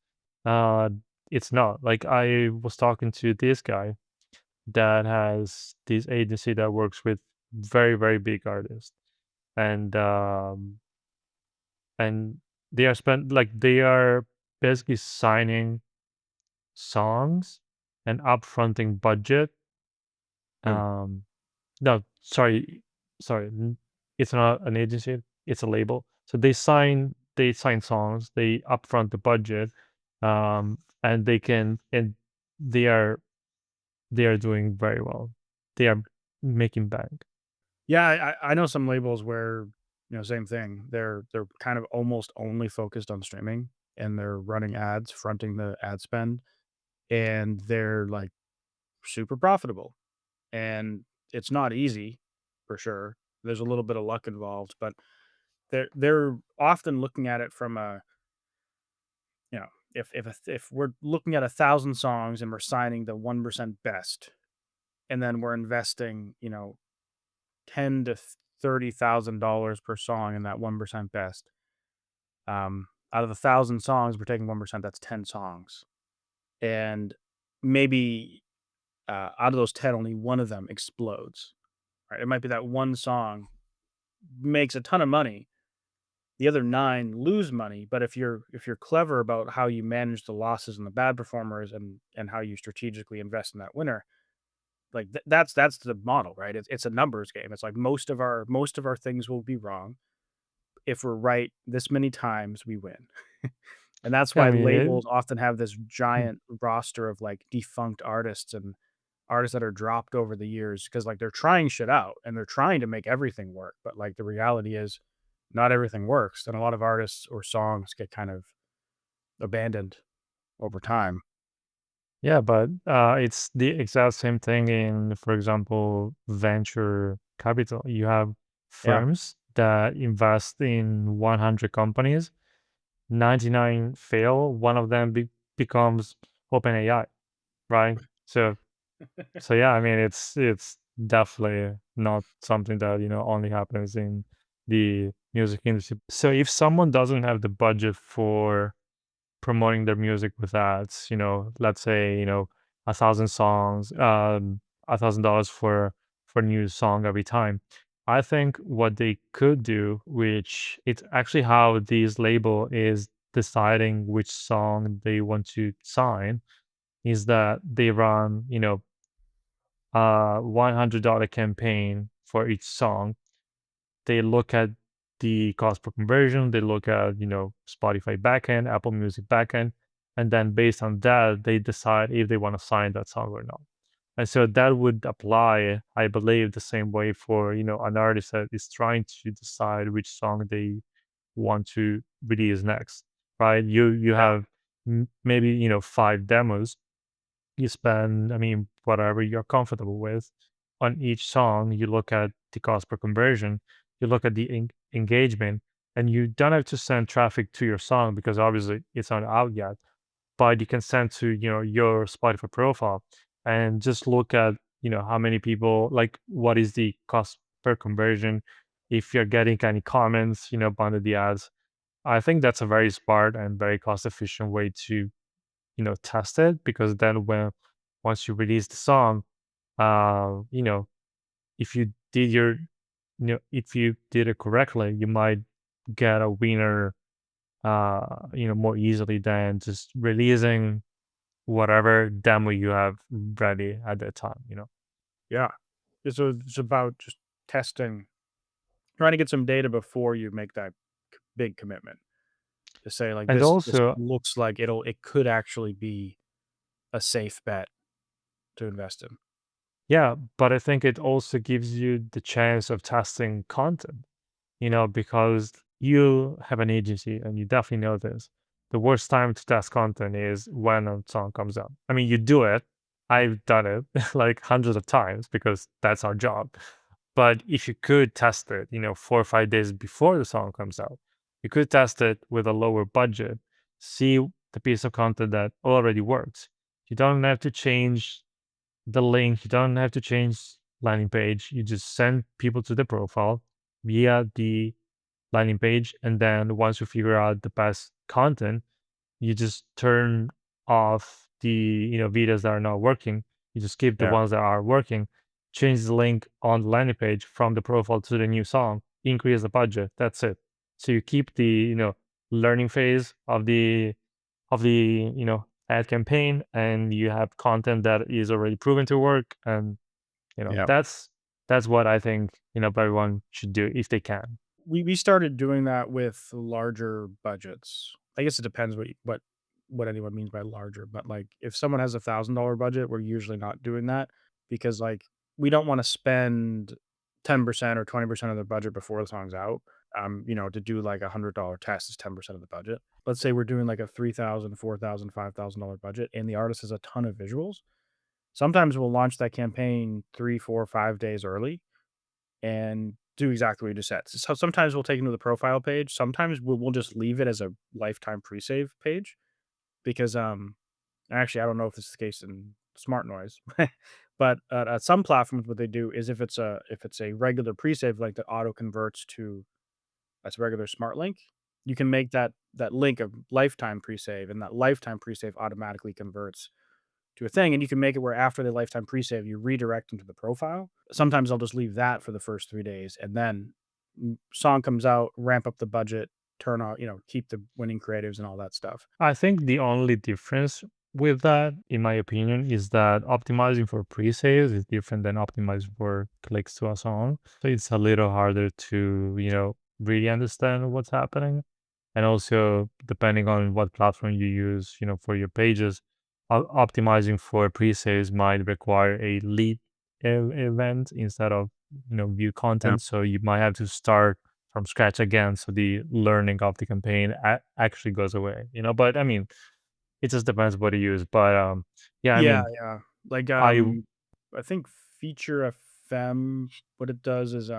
uh it's not. Like, I was talking to this guy that has this agency that works with very, very big artists. And and they are basically signing songs and upfronting budget. Hmm. um no, sorry, it's not an agency, it's a label. So they sign songs, they upfront the budget, and they are they are doing very well. They are making bank. Yeah, I know some labels where, same thing. They're kind of almost only focused on streaming and they're running ads, fronting the ad spend, and they're like super profitable. And it's not easy for sure. There's a little bit of luck involved, but they're often looking at it from a, if we're looking at 1,000 songs and we're signing the 1% best, and then we're investing, 10 to $30,000 per song in that 1% best. Out of 1,000 songs, we're taking 1%. That's 10 songs, and maybe out of those 10, only one of them explodes. Right? It might be that one song makes a ton of money. The other nine lose money, but if you're clever about how you manage the losses and the bad performers, and how you strategically invest in that winner, like that's the model, right? It's a numbers game. It's like most of our things will be wrong. If we're right this many times, we win. And that's Yeah, I why mean, labels often have this mm, giant roster of like defunct artists and artists that are dropped over the years, because like they're trying shit out and they're trying to make everything work. But like the reality is not everything works. And a lot of artists or songs get kind of abandoned over time. yeah, but it's the exact same thing in, for example, venture capital. You have Yeah. firms that invest in 100 companies, 99 fail, one of them becomes OpenAI, right? So yeah, I mean, it's definitely not something that, only happens in the music industry. So if someone doesn't have the budget for promoting their music with ads, let's say, 1,000 songs, $1,000 for a new song every time. I think what they could do, which it's actually how this label is deciding which song they want to sign, is that they run, $100 campaign for each song. They look at the cost per conversion, they look at, Spotify backend, Apple Music backend, and then based on that, they decide if they want to sign that song or not. And so that would apply, I believe, the same way for, an artist that is trying to decide which song they want to release next, right? You Yeah. have maybe, 5 demos. You spend, I mean, whatever you're comfortable with on each song. You look at the cost per conversion, you look at the engagement, and you don't have to send traffic to your song because obviously it's not out yet. But you can send to, your Spotify profile and just look at, how many people, like, what is the cost per conversion, if you're getting any comments, under the ads. I think that's a very smart and very cost efficient way to, test it, because then once you release the song, uh, you know, if you did your, if you did it correctly, you might get a winner, more easily than just releasing whatever demo you have ready at that time. Yeah. It's about just testing, trying to get some data before you make that big commitment, to say like And this also, looks like it could actually be a safe bet to invest in. yeah, but I think it also gives you the chance of testing content. Because you have an agency and you definitely know this. The worst time to test content is when a song comes out. I mean, you do it. I've done it like hundreds of times because that's our job. But if you could test it, 4 or 5 days before the song comes out, you could test it with a lower budget, see the piece of content that already works. You don't have to change the link, you don't have to change landing page. You just send people to the profile via the landing page, and then once you figure out the best content, you just turn off the, videos that are not working. You just keep the Yeah. ones that are working, change the link on the landing page from the profile to the new song, increase the budget. That's it. So you keep the, learning phase of the ad campaign, and you have content that is already proven to work. And Yeah. that's what I think, everyone should do if they can. We started doing that with larger budgets. I guess it depends what anyone means by larger, but like if someone has $1,000 budget, we're usually not doing that, because like we don't want to spend 10% or 20% of the budget before the song's out. To do like $100 test is 10% of the budget. Let's say we're doing like a 3,000, 4,000, $5,000 budget, and the artist has a ton of visuals. Sometimes we'll launch that campaign 3, 4, 5 days early, and do exactly what you just said. So sometimes we'll take them to the profile page. Sometimes we'll just leave it as a lifetime pre-save page because actually I don't know if this is the case in Smart Noise, but at some platforms what they do is if it's a regular pre-save link that auto converts to that's regular smart link, you can make that link a lifetime pre-save, and that lifetime pre-save automatically converts to a thing, and you can make it where after the lifetime pre-save, you redirect them to the profile. Sometimes I'll just leave that for the first 3 days, and then song comes out, ramp up the budget, turn on, keep the winning creatives and all that stuff. I think the only difference with that, in my opinion, is that optimizing for pre-saves is different than optimizing for clicks to a song. So it's a little harder to, really understand what's happening. And also, depending on what platform you use, for your pages, optimizing for pre-saves might require a lead event instead of, view Yeah. content. So you might have to start from scratch again. So the learning of the campaign actually goes away, but I mean, it just depends what you use. But yeah, I Yeah, mean, yeah. Like, I I think Feature FM, what it does is,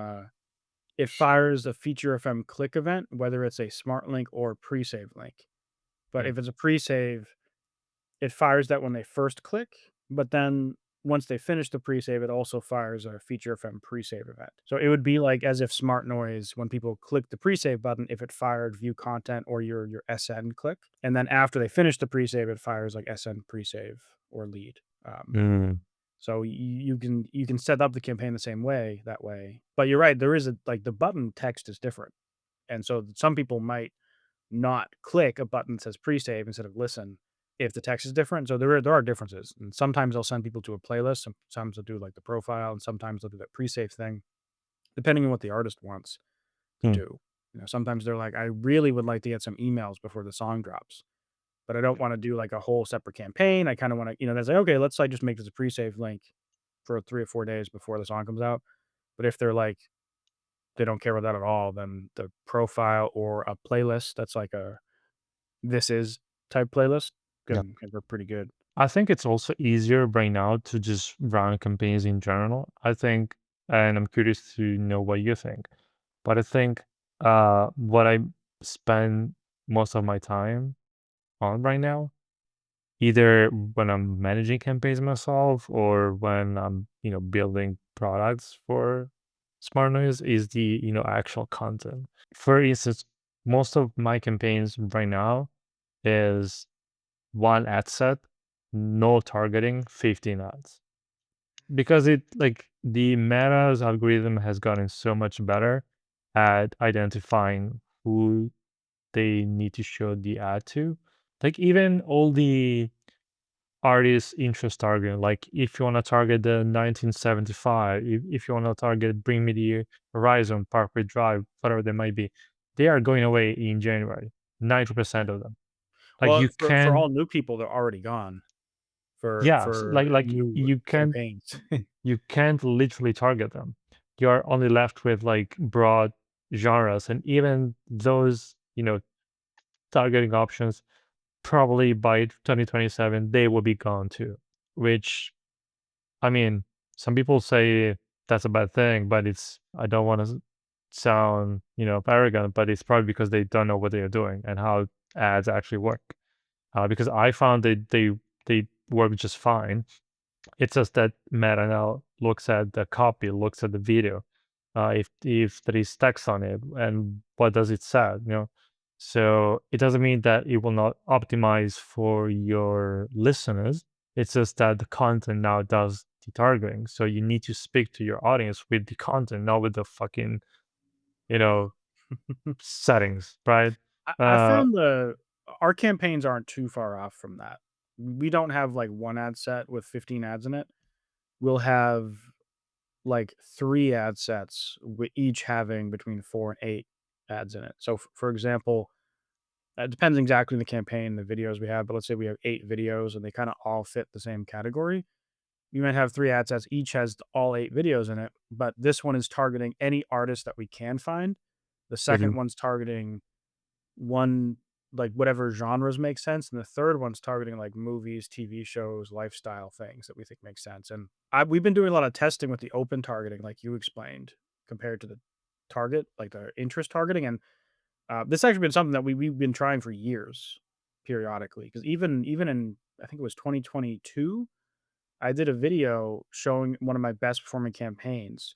it fires a Feature FM click event, whether it's a smart link or pre-save link. But Mm. if it's a pre-save, it fires that when they first click, but then once they finish the pre-save, it also fires a Feature FM pre-save event. So it would be like as if Smart Noise, when people click the pre-save button, if it fired view content or your SN click, and then after they finish the pre-save, it fires like SN pre-save or lead. mm, So you can set up the campaign the same way that way. But you're right, there is a like the button text is different, and so some people might not click a button that says pre-save instead of listen if the text is different. So there are differences, and sometimes I'll send people to a playlist. Sometimes they'll do like the profile, and sometimes they'll do that pre-save thing, depending on what the artist wants to mm, do. Sometimes they're like, I really would like to get some emails before the song drops, but I don't want to do like a whole separate campaign. I kind of want to, that's like, okay, let's like just make this a pre-save link for 3 or 4 days before the song comes out. But if they're like they don't care about that at all, then the profile or a playlist that's like a this is type playlist Yeah. can work pretty good. I think it's also easier right now to just run campaigns in general. I think, and I'm curious to know what you think, but I think what I spend most of my time on right now, either when I'm managing campaigns myself or when I'm, building products for Smart Noise, is the, actual content. For instance, most of my campaigns right now is one ad set, no targeting, 15 ads. Because it like the Meta's algorithm has gotten so much better at identifying who they need to show the ad to. Like even all the artist interest targeting, like if you want to target the 1975, if you want to target Bring Me the Horizon, Parkway Drive, whatever they might be, they are going away in January. 90% of them. Like Well, you for can all new people, they're already gone Yes, for like new campaigns. you can't literally target them. You're only left with like broad genres, and even those, targeting options probably by 2027 they will be gone too. Which I mean, some people say that's a bad thing, but it's I don't want to sound, arrogant, but it's probably because they don't know what they are doing and how ads actually work. Because I found they work just fine. It's just that Meta now looks at the copy, looks at the video, if there is text on it, and what does it say, So it doesn't mean that it will not optimize for your listeners. It's just that the content now does the targeting. So you need to speak to your audience with the content, not with the fucking, you know, settings, right? I Uh, found our campaigns aren't too far off from that. We don't have like one ad set with 15 ads in it. We'll have like 3 ad sets, with each having between 4 and 8 ads in it. So, for example, it depends exactly on the campaign, the videos we have, but let's say we have 8 videos and they kinda all fit the same category. You might have 3 ad sets, each has all 8 videos in it, but this one is targeting any artist that we can find. The second mhm. one's targeting one like, whatever genres make sense, and the third one's targeting, like, movies, TV shows, lifestyle things that we think make sense, and we've been doing a lot of testing with the open targeting, like you explained, compared to the target, like the interest targeting. And this has actually been something that we've been trying for years, periodically. Because even in, I think it was 2022, I did a video showing one of my best performing campaigns,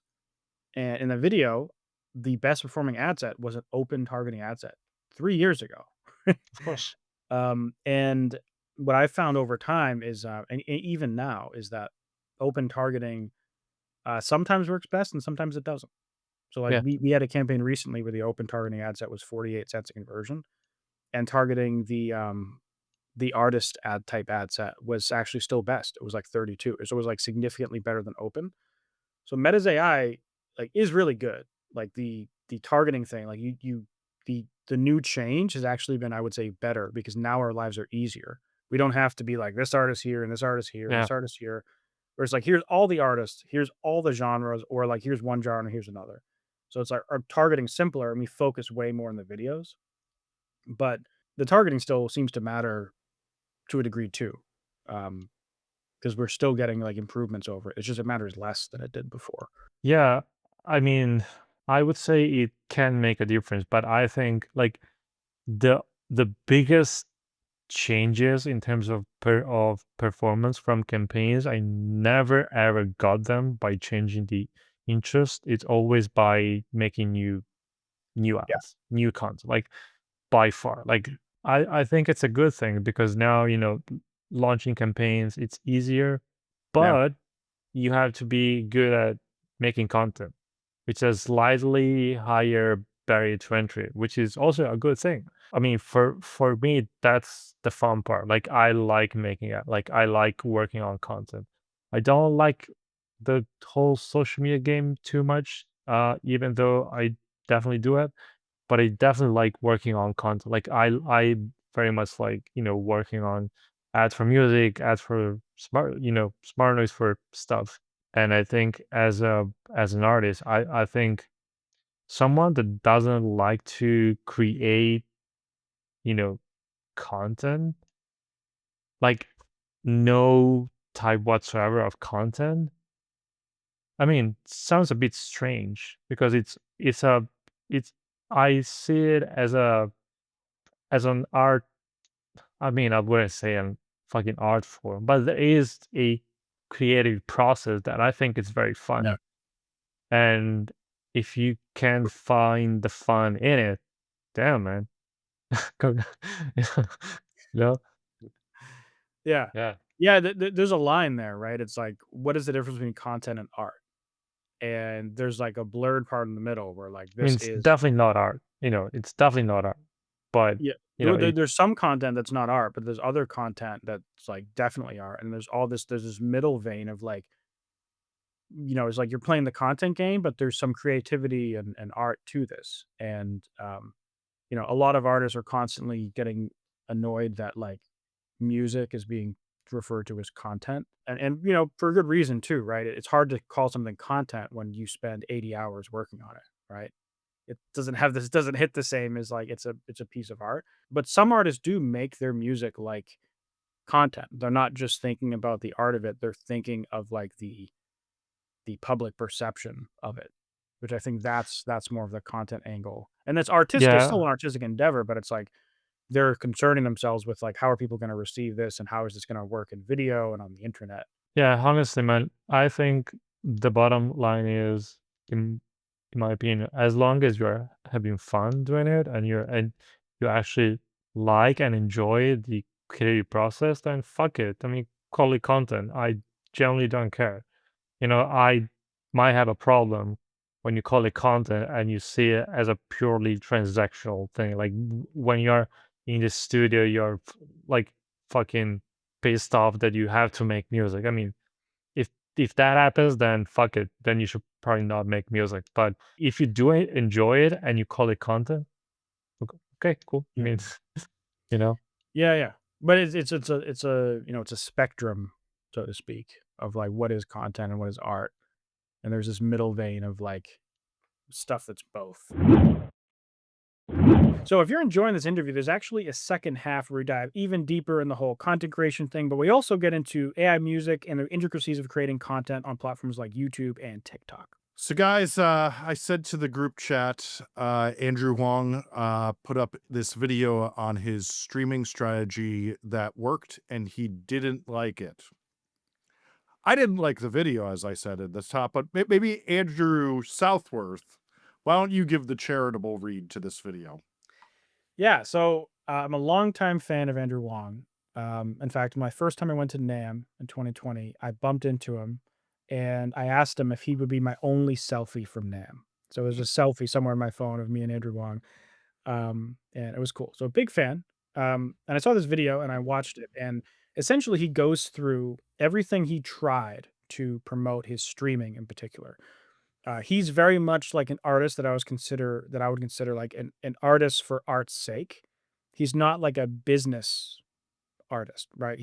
and in the video, the best performing ad set was an open targeting ad set 3 years ago. Of course. And what I found over time is, and even now, is that open targeting sometimes works best and sometimes it doesn't. So like Yeah. we had a campaign recently where the open targeting ad set was 48 cents a conversion, and targeting the artist ad set was actually still best. It was like 32. So it was like significantly better than open. So Meta's AI like is really good. Like the targeting thing, like the new change has actually been, I would say, better because now our lives are easier. We don't have to be like this artist here and this artist here and Yeah. this artist here. Where it's like here's all the artists, here's all the genres, or like here's one genre, here's another. So it's like our targeting simpler and we focus way more on the videos. But the targeting still seems to matter to a degree too. Um, because we're still getting like improvements over it. It's just it matters less than it did before. Yeah. I mean, I would say it can make a difference, but I think like the the biggest changes in terms of performance from campaigns, I never ever got them by changing the interest. It's always by making new Yeah. ads, new content. Like by far. Like I think it's a good thing because now, launching campaigns, it's easier, Yeah. but you have to be good at making content, which has slightly higher barrier to entry, which is also a good thing. I mean, for me, that's the fun part. Like I like making it. Like I like working on content. I don't like the whole social media game too much, even though I definitely do it. But I definitely like working on content. Like I very much like, working on ads for music, ads for smart noise for stuff. And I think as an artist, I think someone that doesn't like to create, you know, content, like no type whatsoever of content. I mean, sounds a bit strange because it's I see it as an art. I mean, I wouldn't say an fucking art form, but there is a creative process that I think is very fun. Yeah. And if you can find the fun in it, damn man. Go- you know? Yeah. Yeah. Yeah, there's a line there, right? It's like, what is the difference between content and art? And there's like a blurred part in the middle where like I mean, this it's is definitely not art. It's definitely not art. But yeah. it There's some content that's not art, but there's other content that's like definitely art. And there's this middle vein of like, it's like you're playing the content game, but there's some creativity and art to this. And a lot of artists are constantly getting annoyed that like music is being referred to as content, and for good reason too, right? It's hard to call something content when you spend 80 hours working on it, right? It doesn't hit the same as like it's a piece of art. But some artists do make their music like content. They're not just thinking about the art of it, they're thinking of like the public perception of it, which I think that's more of the content angle. And it's artistic, it's still yeah. an artistic endeavor, but it's like they're concerning themselves with like how are people going to receive this and how is this going to work in video and on the internet. Yeah, honestly, man, I think the bottom line is, in my opinion, as long as you're having fun doing it and you actually like and enjoy the creative process, then fuck it. I mean, call it content. I generally don't care. I might have a problem when you call it content and you see it as a purely transactional thing. Like when you're in the studio, you're like fucking pissed off that you have to make music. I mean, if that happens, then fuck it. Then you should probably not make music. But if you do enjoy it and you call it content, okay, cool. I Yeah. mean, you know, Yeah, yeah. But it's a spectrum, so to speak, of like what is content and what is art. And there's this middle vein of like stuff that's both. So if you're enjoying this interview, there's actually a second half where we dive even deeper in the whole content creation thing, but we also get into AI music and the intricacies of creating content on platforms like YouTube and TikTok. So guys, I said to the group chat, Andrew Huang put up this video on his streaming strategy that worked and he didn't like it. I didn't like the video, as I said at the top, but maybe Andrew Southworth, why don't you give the charitable read to this video? Yeah, so I'm a longtime fan of Andrew Wong. In fact, my first time I went to NAM in 2020, I bumped into him and I asked him if he would be my only selfie from NAM. So there's a selfie somewhere on my phone of me and Andrew Wong. And it was cool. So big fan. And I saw this video and I watched it. And essentially, he goes through everything he tried to promote his streaming in particular. He's very much like an artist that I would consider like an artist for art's sake. He's not like a business artist, right?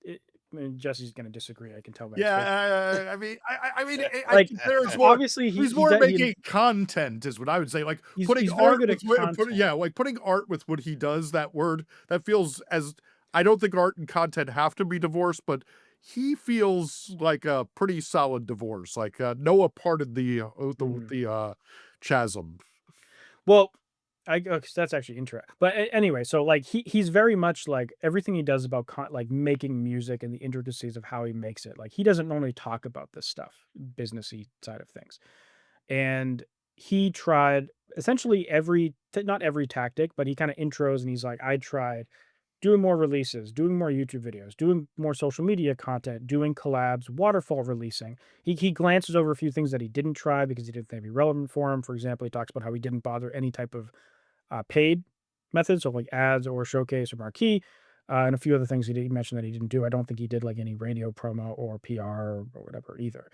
It, I mean, Jesse's gonna disagree. I can tell by his face. Yeah, I mean, I Like, think there's more. obviously, He's he more does, making content, is what I would say. Like putting he's very art good with at content. yeah, like putting art with what he does. That word that feels as I don't think art and content have to be divorced, but he feels like a pretty solid divorce. Like Noah parted Mhm. the chasm. Well, 'cause that's actually interesting. But anyway, so like he's very much like everything he does about like making music and the intricacies of how he makes it. Like he doesn't normally talk about this stuff, businessy side of things. And he tried essentially not every tactic, but he kind of intros and he's like, I tried doing more releases, doing more YouTube videos, doing more social media content, doing collabs, waterfall releasing. He glances over a few things that he didn't try because he didn't think it'd be relevant for him. For example, he talks about how he didn't bother any type of paid methods, so like ads or showcase or marquee, and a few other things he mentioned that he didn't do. I don't think he did like any radio promo or PR or whatever either.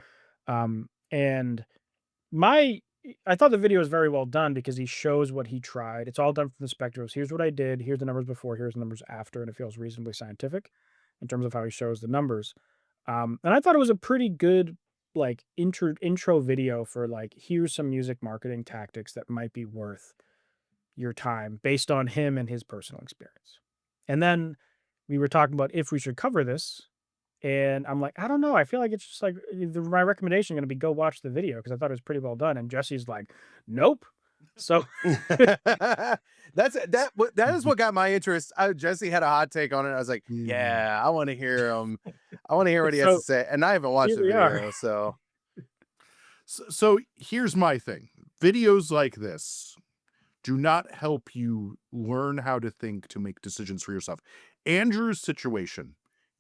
And my I thought the video was very well done because he shows what he tried. It's all done from the spectrums. Here's what I did. Here's the numbers before. Here's the numbers after, and it feels reasonably scientific in terms of how he shows the numbers. And I thought it was a pretty good like intro video for like here's some music marketing tactics that might be worth your time based on him and his personal experience. And then we were talking about if we should cover this, and I'm like, I don't know. I feel like it's just like my recommendation going to be go watch the video because I thought it was pretty well done. And Jesse's like, nope. So That is what got my interest. Jesse had a hot take on it. I was like, yeah, I want to hear him. I want to hear what he has to so say. And I haven't watched here the we are. video, so So here's my thing: videos like this do not help you learn how to think to make decisions for yourself. Andrew's situation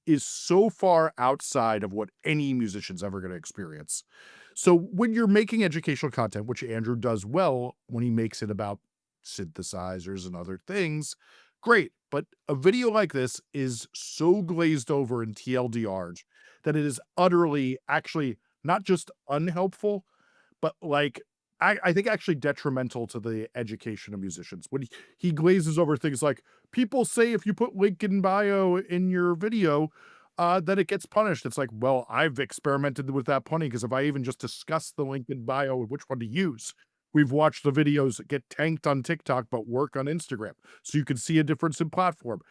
is so far outside of what any musician's ever going to experience. So when you're making educational content, which Andrew does well when he makes it about synthesizers and other things, great. But a video like this is so glazed over in TLDR that it is utterly actually not just unhelpful, but like I think actually detrimental to the education of musicians. When he glazes over things like people say if you put link in bio in your video, that it gets punished. It's like, well, I've experimented with that plenty because if I even just discuss the link in bio and which one to use, we've watched the videos get tanked on TikTok but work on Instagram. So you can see a difference in platform.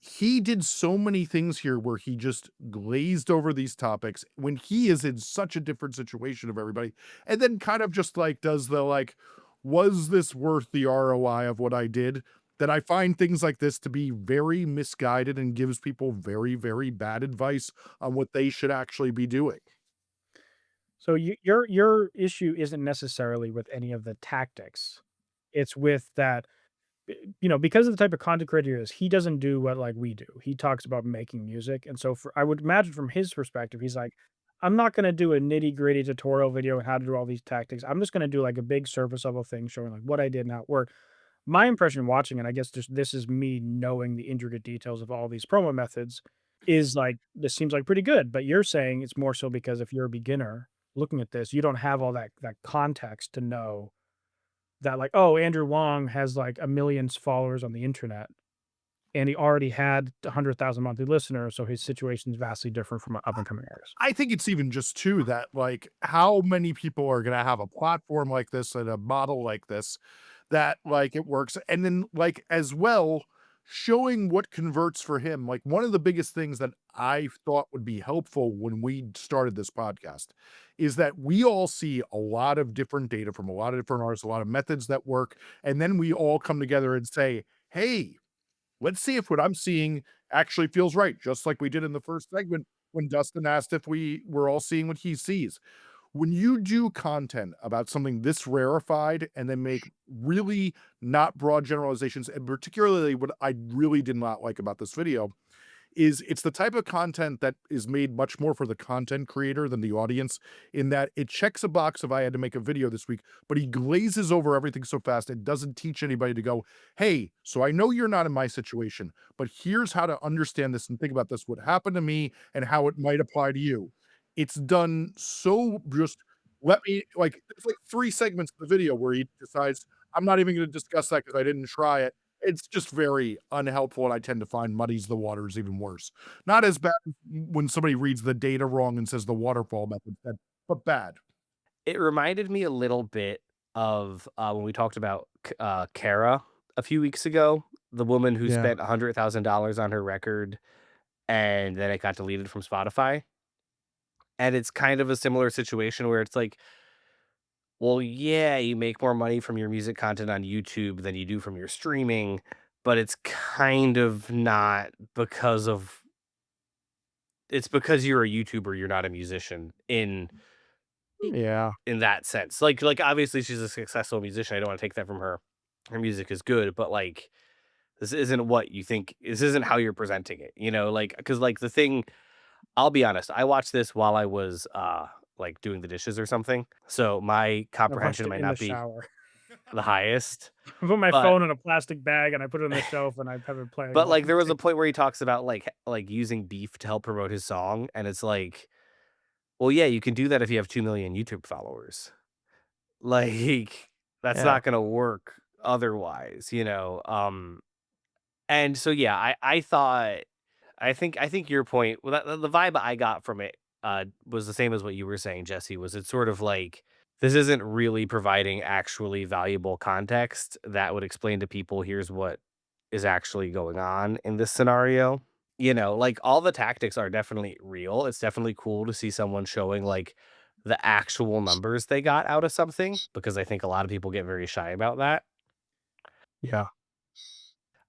He did so many things here where he just glazed over these topics when he is in such a different situation of everybody, and then kind of just like does the like, was this worth the ROI of what I did? That I find things like this to be very misguided and gives people very, very bad advice on what they should actually be doing. So your issue isn't necessarily with any of the tactics. It's with that because of the type of content creator he is, he doesn't do what like we do. He talks about making music. And so I would imagine from his perspective, he's like, I'm not going to do a nitty gritty tutorial video on how to do all these tactics. I'm just going to do like a big surface level thing showing like what I did and how it worked. My impression watching, and I guess just this is me knowing the intricate details of all these promo methods, is like this seems like pretty good. But you're saying it's more so because if you're a beginner looking at this, you don't have all that context to know that like, oh, Andrew Wong has like a million followers on the internet and he already had 100,000 monthly listeners, so his situation is vastly different from an up and coming artist. I think it's even just too that like how many people are going to have a platform like this and a model like this that like it works. And then like as well, showing what converts for him. Like, one of the biggest things that I thought would be helpful when we started this podcast is that we all see a lot of different data from a lot of different artists, a lot of methods that work, and then we all come together and say, "Hey, let's see if what I'm seeing actually feels right," just like we did in the first segment when Dustin asked if we were all seeing what he sees. When you do content about something this rarefied and then make really not broad generalizations, and particularly what I really did not like about this video is it's the type of content that is made much more for the content creator than the audience, in that it checks a box if I had to make a video this week, but he glazes over everything so fast it doesn't teach anybody to go, "Hey, so I know you're not in my situation, but here's how to understand this and think about this, what happened to me and how it might apply to you." It's done so just let me like, there's like 3 segments of the video where he decides, "I'm not even gonna discuss that because I didn't try it." It's just very unhelpful, and I tend to find muddies the waters even worse. Not as bad as when somebody reads the data wrong and says the waterfall method said, but bad. It reminded me a little bit of, when we talked about Kara a few weeks ago, the woman who Yeah. spent $100,000 on her record and then it got deleted from Spotify. And it's kind of a similar situation where it's like, well, yeah, you make more money from your music content on YouTube than you do from your streaming, but it's kind of not because of it's because you're a YouTuber, you're not a musician Yeah. in that sense. Like obviously she's a successful musician. I don't want to take that from her. Her music is good, but like this isn't what you think. This isn't how you're presenting it, like cuz like the thing I'll be honest, I watched this while I was like doing the dishes or something. So my I watched comprehension it might in the not be shower. the highest, I put my but phone in a plastic bag and I put it on the shelf and I have it playing but while like I'm there was a cooking. point where he talks about like using beef to help promote his song and it's like, well yeah, you can do that if you have 2 million YouTube followers. Like that's Yeah. not going to work otherwise. And so yeah, I think your point, well, the vibe I got from it was the same as what you were saying, Jesse. Was it's sort of like this isn't really providing actually valuable context that would explain to people here's what is actually going on in this scenario. Like all the tactics are definitely real. It's definitely cool to see someone showing like the actual numbers they got out of something because I think a lot of people get very shy about that. Yeah.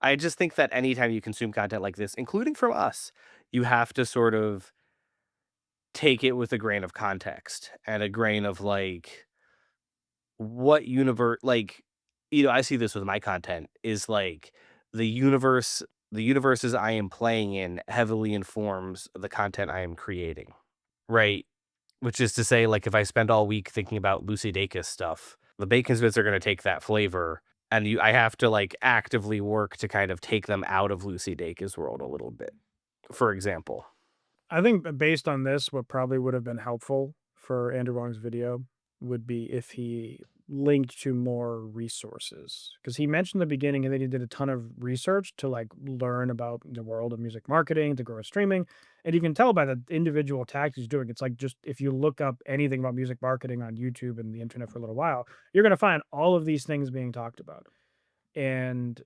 I just think that anytime you consume content like this, including from us, you have to sort of take it with a grain of context and a grain of like what universe I see this with my content is like the universe the universes I am playing in heavily informs the content I am creating. Right. Which is to say, like if I spend all week thinking about Lucy Dacus stuff, the bacon bits are gonna take that flavor and I have to like actively work to kind of take them out of Lucy Dacus world a little bit, for example. I think based on this, what probably would have been helpful for Andrew Wong's video would be if he linked to more resources. Because he mentioned in the beginning and then he did a ton of research to like learn about the world of music marketing, to grow streaming. And you can tell by the individual tactics he's doing. It's like just if you look up anything about music marketing on YouTube and the internet for a little while, you're gonna find all of these things being talked about. And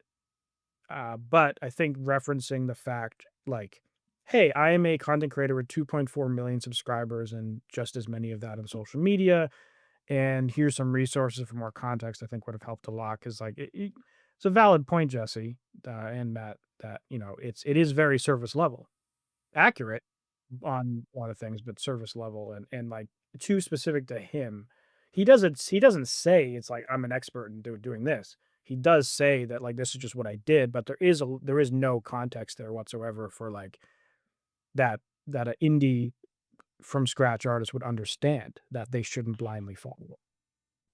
but I think referencing the fact, like, hey, I am a content creator with 2.4 million subscribers and just as many of that on social media. And here's some resources for more context, I think would have helped a lot. Cause like it's a valid point, Jesse and Matt, that it is very surface level, accurate on a lot of things, but service level and like too specific to him. He doesn't say it's like I'm an expert in doing this. He does say that like this is just what I did, but there is no context there whatsoever for like that that an indie from scratch artist would understand that they shouldn't blindly follow it.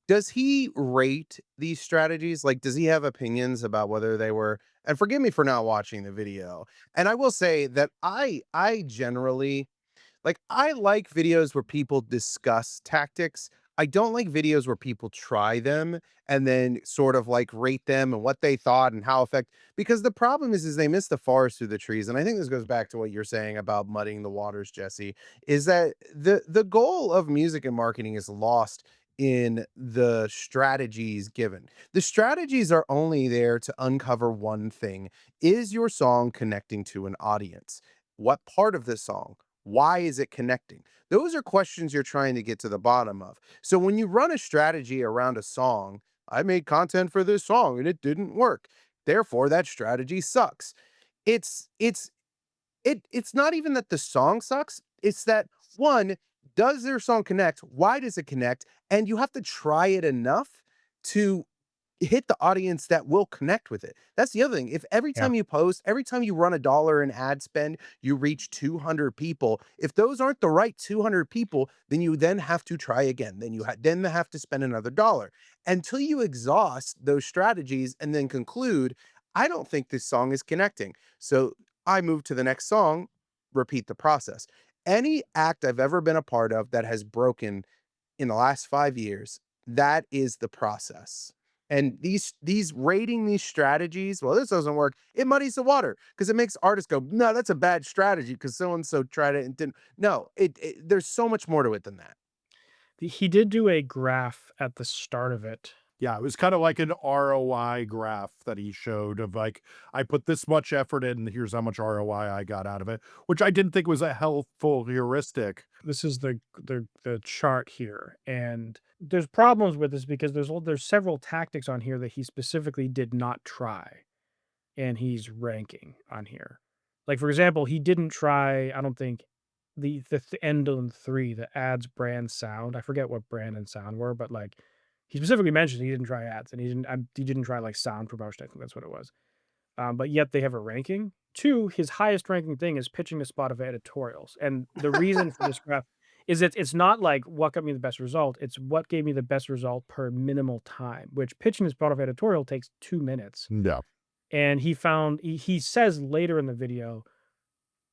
Does he rate these strategies? Like, does he have opinions about whether they were, and forgive me for not watching the video. And I will say that I generally like, I like videos where people discuss tactics. I don't like videos where people try them and then sort of like rate them and what they thought and how effect, because the problem is they miss the forest through the trees. And I think this goes back to what you're saying about muddying the waters, Jesse, is that the goal of music and marketing is lost in the strategies given. The strategies are only there to uncover one thing. Is your song connecting to an audience? What part of the song? Why is it connecting? Those are questions you're trying to get to the bottom of. So when you run a strategy around a song, I made content for this song and it didn't work. Therefore, that strategy sucks. It's it's not even that the song sucks, it's that, 1, does their song connect? Why does it connect? And you have to try it enough to hit the audience that will connect with it. That's the other thing. If every Yeah. time you post, every time you run $1 in ad spend, you reach 200 people, if those aren't the right 200 people, then you then have to try again. Then you then have to spend another dollar until you exhaust those strategies and then conclude, I don't think this song is connecting. So I move to the next song, repeat the process. Any act I've ever been a part of that has broken in the last 5 years, that is the process. And these rating these strategies, well, this doesn't work. It muddies the water because it makes artists go, no, that's a bad strategy because so and so tried it and didn't. No, there's so much more to it than that. He did do a graph at the start of it. Yeah, it was kind of like an ROI graph that he showed of like, I put this much effort in, and here's how much ROI I got out of it, which I didn't think was a helpful heuristic. This is the chart here, and there's problems with this because there's several tactics on here that he specifically did not try, and he's ranking on here. Like, for example, he didn't try, I don't think, the end on 3, the ads, brand, sound. I forget what brand and sound were, but, like, he specifically mentioned he didn't try ads, and he didn't try, like, sound promotion, I think that's what it was. But yet they have a ranking. 2, his highest ranking thing is pitching the spot of editorials, and the reason for this graph is it's not like what got me the best result, it's what gave me the best result per minimal time, which pitching the spot of editorial takes 2 minutes. Yeah. And he says later in the video,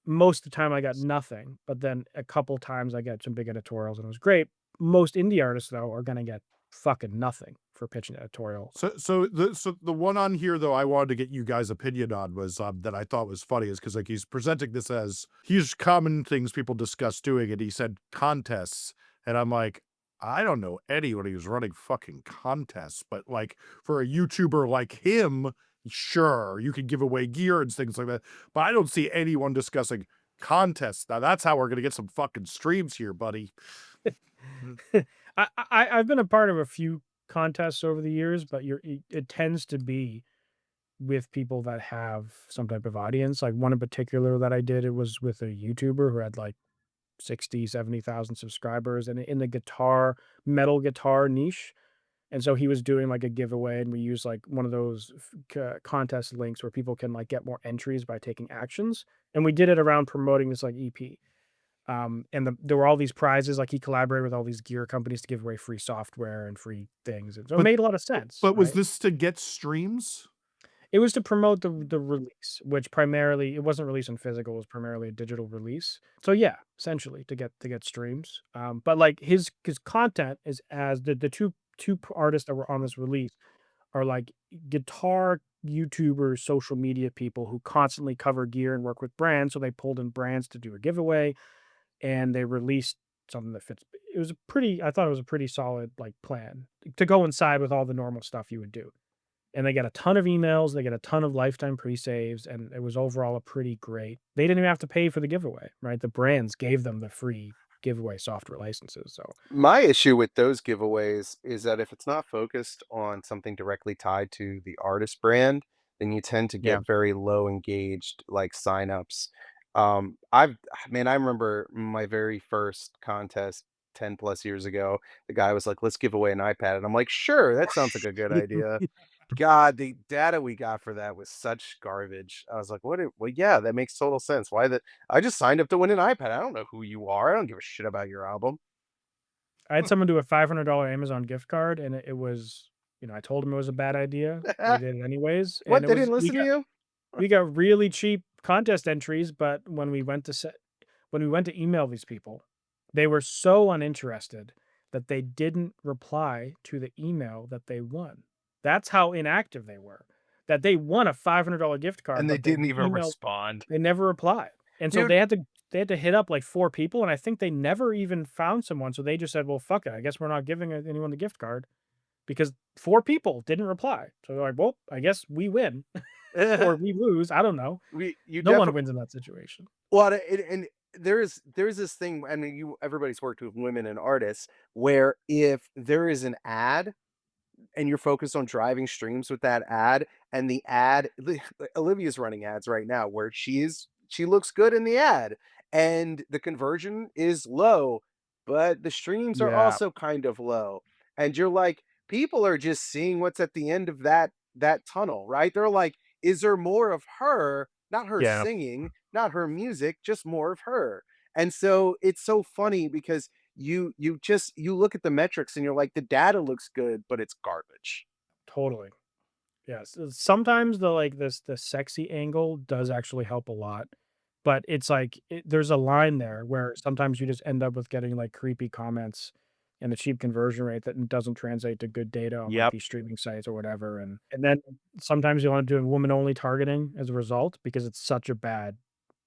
most of the time I got nothing, but then a couple times I got some big editorials and it was great. Most indie artists though are gonna get fucking nothing for pitching an editorial. So the one on here though I wanted to get you guys' opinion on was that I thought was funny is because like he's presenting this as huge common things people discuss doing, and he said contests, and I'm like, I don't know anyone who's running fucking contests, but like for a YouTuber like him, sure you can give away gear and things like that, but I don't see anyone discussing contests. Now that's how we're gonna get some fucking streams here, buddy. I've been a part of a few contests over the years, but it tends to be with people that have some type of audience. Like one in particular that I did, it was with a YouTuber who had like 60, 70,000 subscribers and in the metal guitar niche. And so he was doing like a giveaway and we used like one of those contest links where people can like get more entries by taking actions. And we did it around promoting this like EP. And there were all these prizes, like he collaborated with all these gear companies to give away free software and free things. And so it But made a lot of sense, but was right? this to get streams? It was to promote the release, which primarily it wasn't released in physical, it was primarily a digital release. So yeah, essentially to get streams. But like his content is as the two artists that were on this release are like guitar YouTubers, social media people who constantly cover gear and work with brands. So they pulled in brands to do a giveaway and they released something that fits. It was a pretty, I thought it was a pretty solid like plan to go inside with all the normal stuff you would do. And they get a ton of emails, they get a ton of lifetime pre-saves, and it was overall a pretty great. They didn't even have to pay for the giveaway, right? The brands gave them the free giveaway software licenses. So My issue with those giveaways is that if it's not focused on something directly tied to the artist brand, then you tend to yeah, get very low engaged like signups. I've man, I remember my very first contest 10 plus years ago. The guy was like, "Let's give away an iPad," and I'm like, "Sure, that sounds like a good idea." God, the data we got for that was such garbage. I was like, "What? Well, yeah, that makes total sense. Why the? I just signed up to win an iPad. I don't know who you are. I don't give a shit about your album." I had someone do a $500 Amazon gift card, and it was, I told them it was a bad idea. They did it anyways, and What? They didn't listen to you? we got really cheap contest entries. But when we went to email these people, they were so uninterested that they didn't reply to the email that they won. That's how inactive they were. That they won a $500 gift card, And they but the didn't even email respond. they never replied. And so Dude, they had to they had to hit up like 4 people, and I think they never even found someone, so they just said, "Well, fuck it, I guess we're not giving anyone the gift card," because 4 people didn't reply. So they're like, "Well, I guess we win or we lose." I don't know. You No one definitely wins in that situation. well, and there's this thing. I mean, everybody's worked with women and artists where if there is an ad and you're focused on driving streams with that ad and the ad Olivia's running ads right now where she looks good in the ad and the conversion is low, but the streams are Yeah. also kind of low. And you're like, people are just seeing what's at the end of that tunnel, right? They're like, is there more of her, not her Yeah. singing, not her music, just more of her. And so it's so funny because you look at the metrics and you're like, the data looks good, but it's garbage. Totally. Yes. Sometimes the sexy angle does actually help a lot, but it's like there's a line there where sometimes you just end up with getting like creepy comments and a cheap conversion rate that doesn't translate to good data on like Yep. these streaming sites or whatever. And then sometimes you want to do woman only targeting as a result because it's such a bad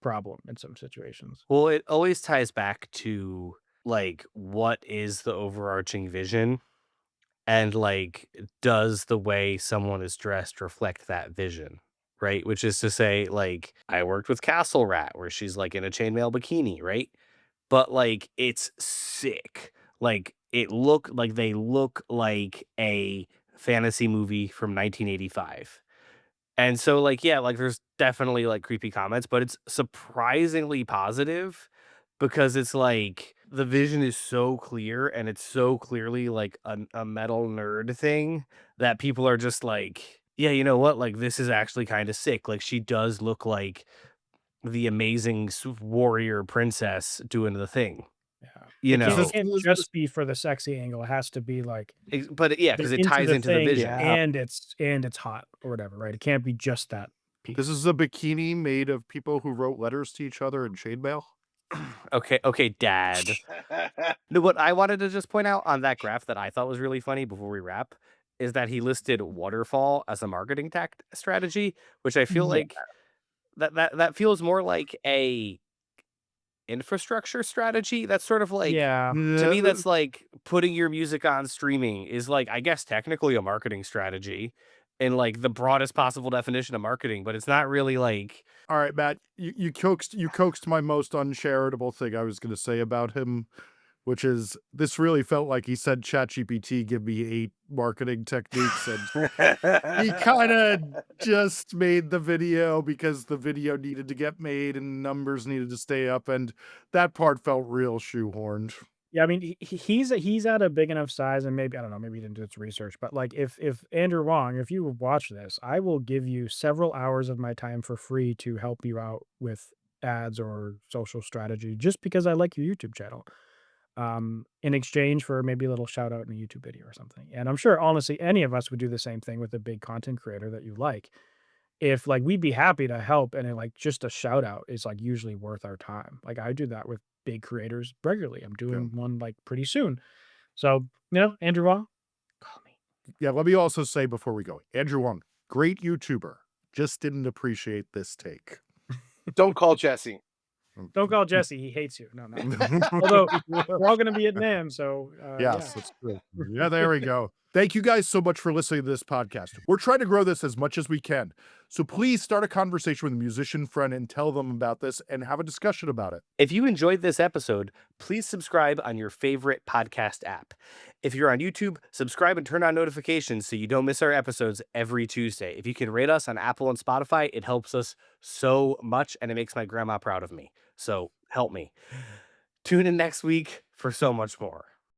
problem in some situations. Well, it always ties back to like what is the overarching vision and like does the way someone is dressed reflect that vision, right? Which is to say, like, I worked with Castle Rat where she's like in a chainmail bikini, right? But like it's sick. Like they look like a fantasy movie from 1985. And so, like, yeah, like, there's definitely, like, creepy comments, but it's surprisingly positive because it's like the vision is so clear and it's so clearly like a metal nerd thing that people are just like, yeah, you know what? Like, this is actually kind of sick. Like, she does look like the amazing warrior princess doing the thing, Yeah. you Does It know? this can't does this just be for the sexy angle. It has to be like But yeah, they're because it into ties the into the thing vision. Yeah. and it's hot or whatever, right? It can't be just that piece. this is a bikini made of people who wrote letters to each other in chainmail? Okay, dad. No, what I wanted to just point out on that graph that I thought was really funny before we wrap is that he listed waterfall as a marketing strategy, which I feel Yeah. like that feels more like a infrastructure strategy. That's sort of like Yeah. to me, Yeah, that's like putting your music on streaming is like, I guess technically a marketing strategy in like the broadest possible definition of marketing, but it's not really like all right, Matt, you coaxed my most uncharitable thing I was gonna say about him, which is this really felt like he said, ChatGPT, give me 8 marketing techniques, and he kinda just made the video because the video needed to get made and numbers needed to stay up, and that part felt real shoehorned. Yeah, I mean, he's at a big enough size, and maybe I don't know, maybe he didn't do his research, but like if Andrew Wong, if you watch this, I will give you several hours of my time for free to help you out with ads or social strategy, just because I like your YouTube channel. In exchange for maybe a little shout out in a YouTube video or something. And I'm sure honestly any of us would do the same thing with a big content creator that you like. If like we'd be happy to help and like just a shout out is like usually worth our time. Like I do that with big creators regularly. I'm Yeah. doing one like pretty soon. So, Andrew Wong, call me. Yeah, let me also say before we go, Andrew Wong, great YouTuber, just didn't appreciate this take. Don't call Jesse. Don't call Jesse. He hates you. No, no. Although we're all gonna be at NAMM, so Yes, yeah. that's true. Yeah, there we go. Thank you guys so much for listening to this podcast. We're trying to grow this as much as we can. So please start a conversation with a musician friend and tell them about this and have a discussion about it. if you enjoyed this episode, please subscribe on your favorite podcast app. If you're on YouTube, subscribe and turn on notifications so you don't miss our episodes every Tuesday. If you can rate us on Apple and Spotify, it helps us so much and it makes my grandma proud of me. So help me. Tune in next week for so much more.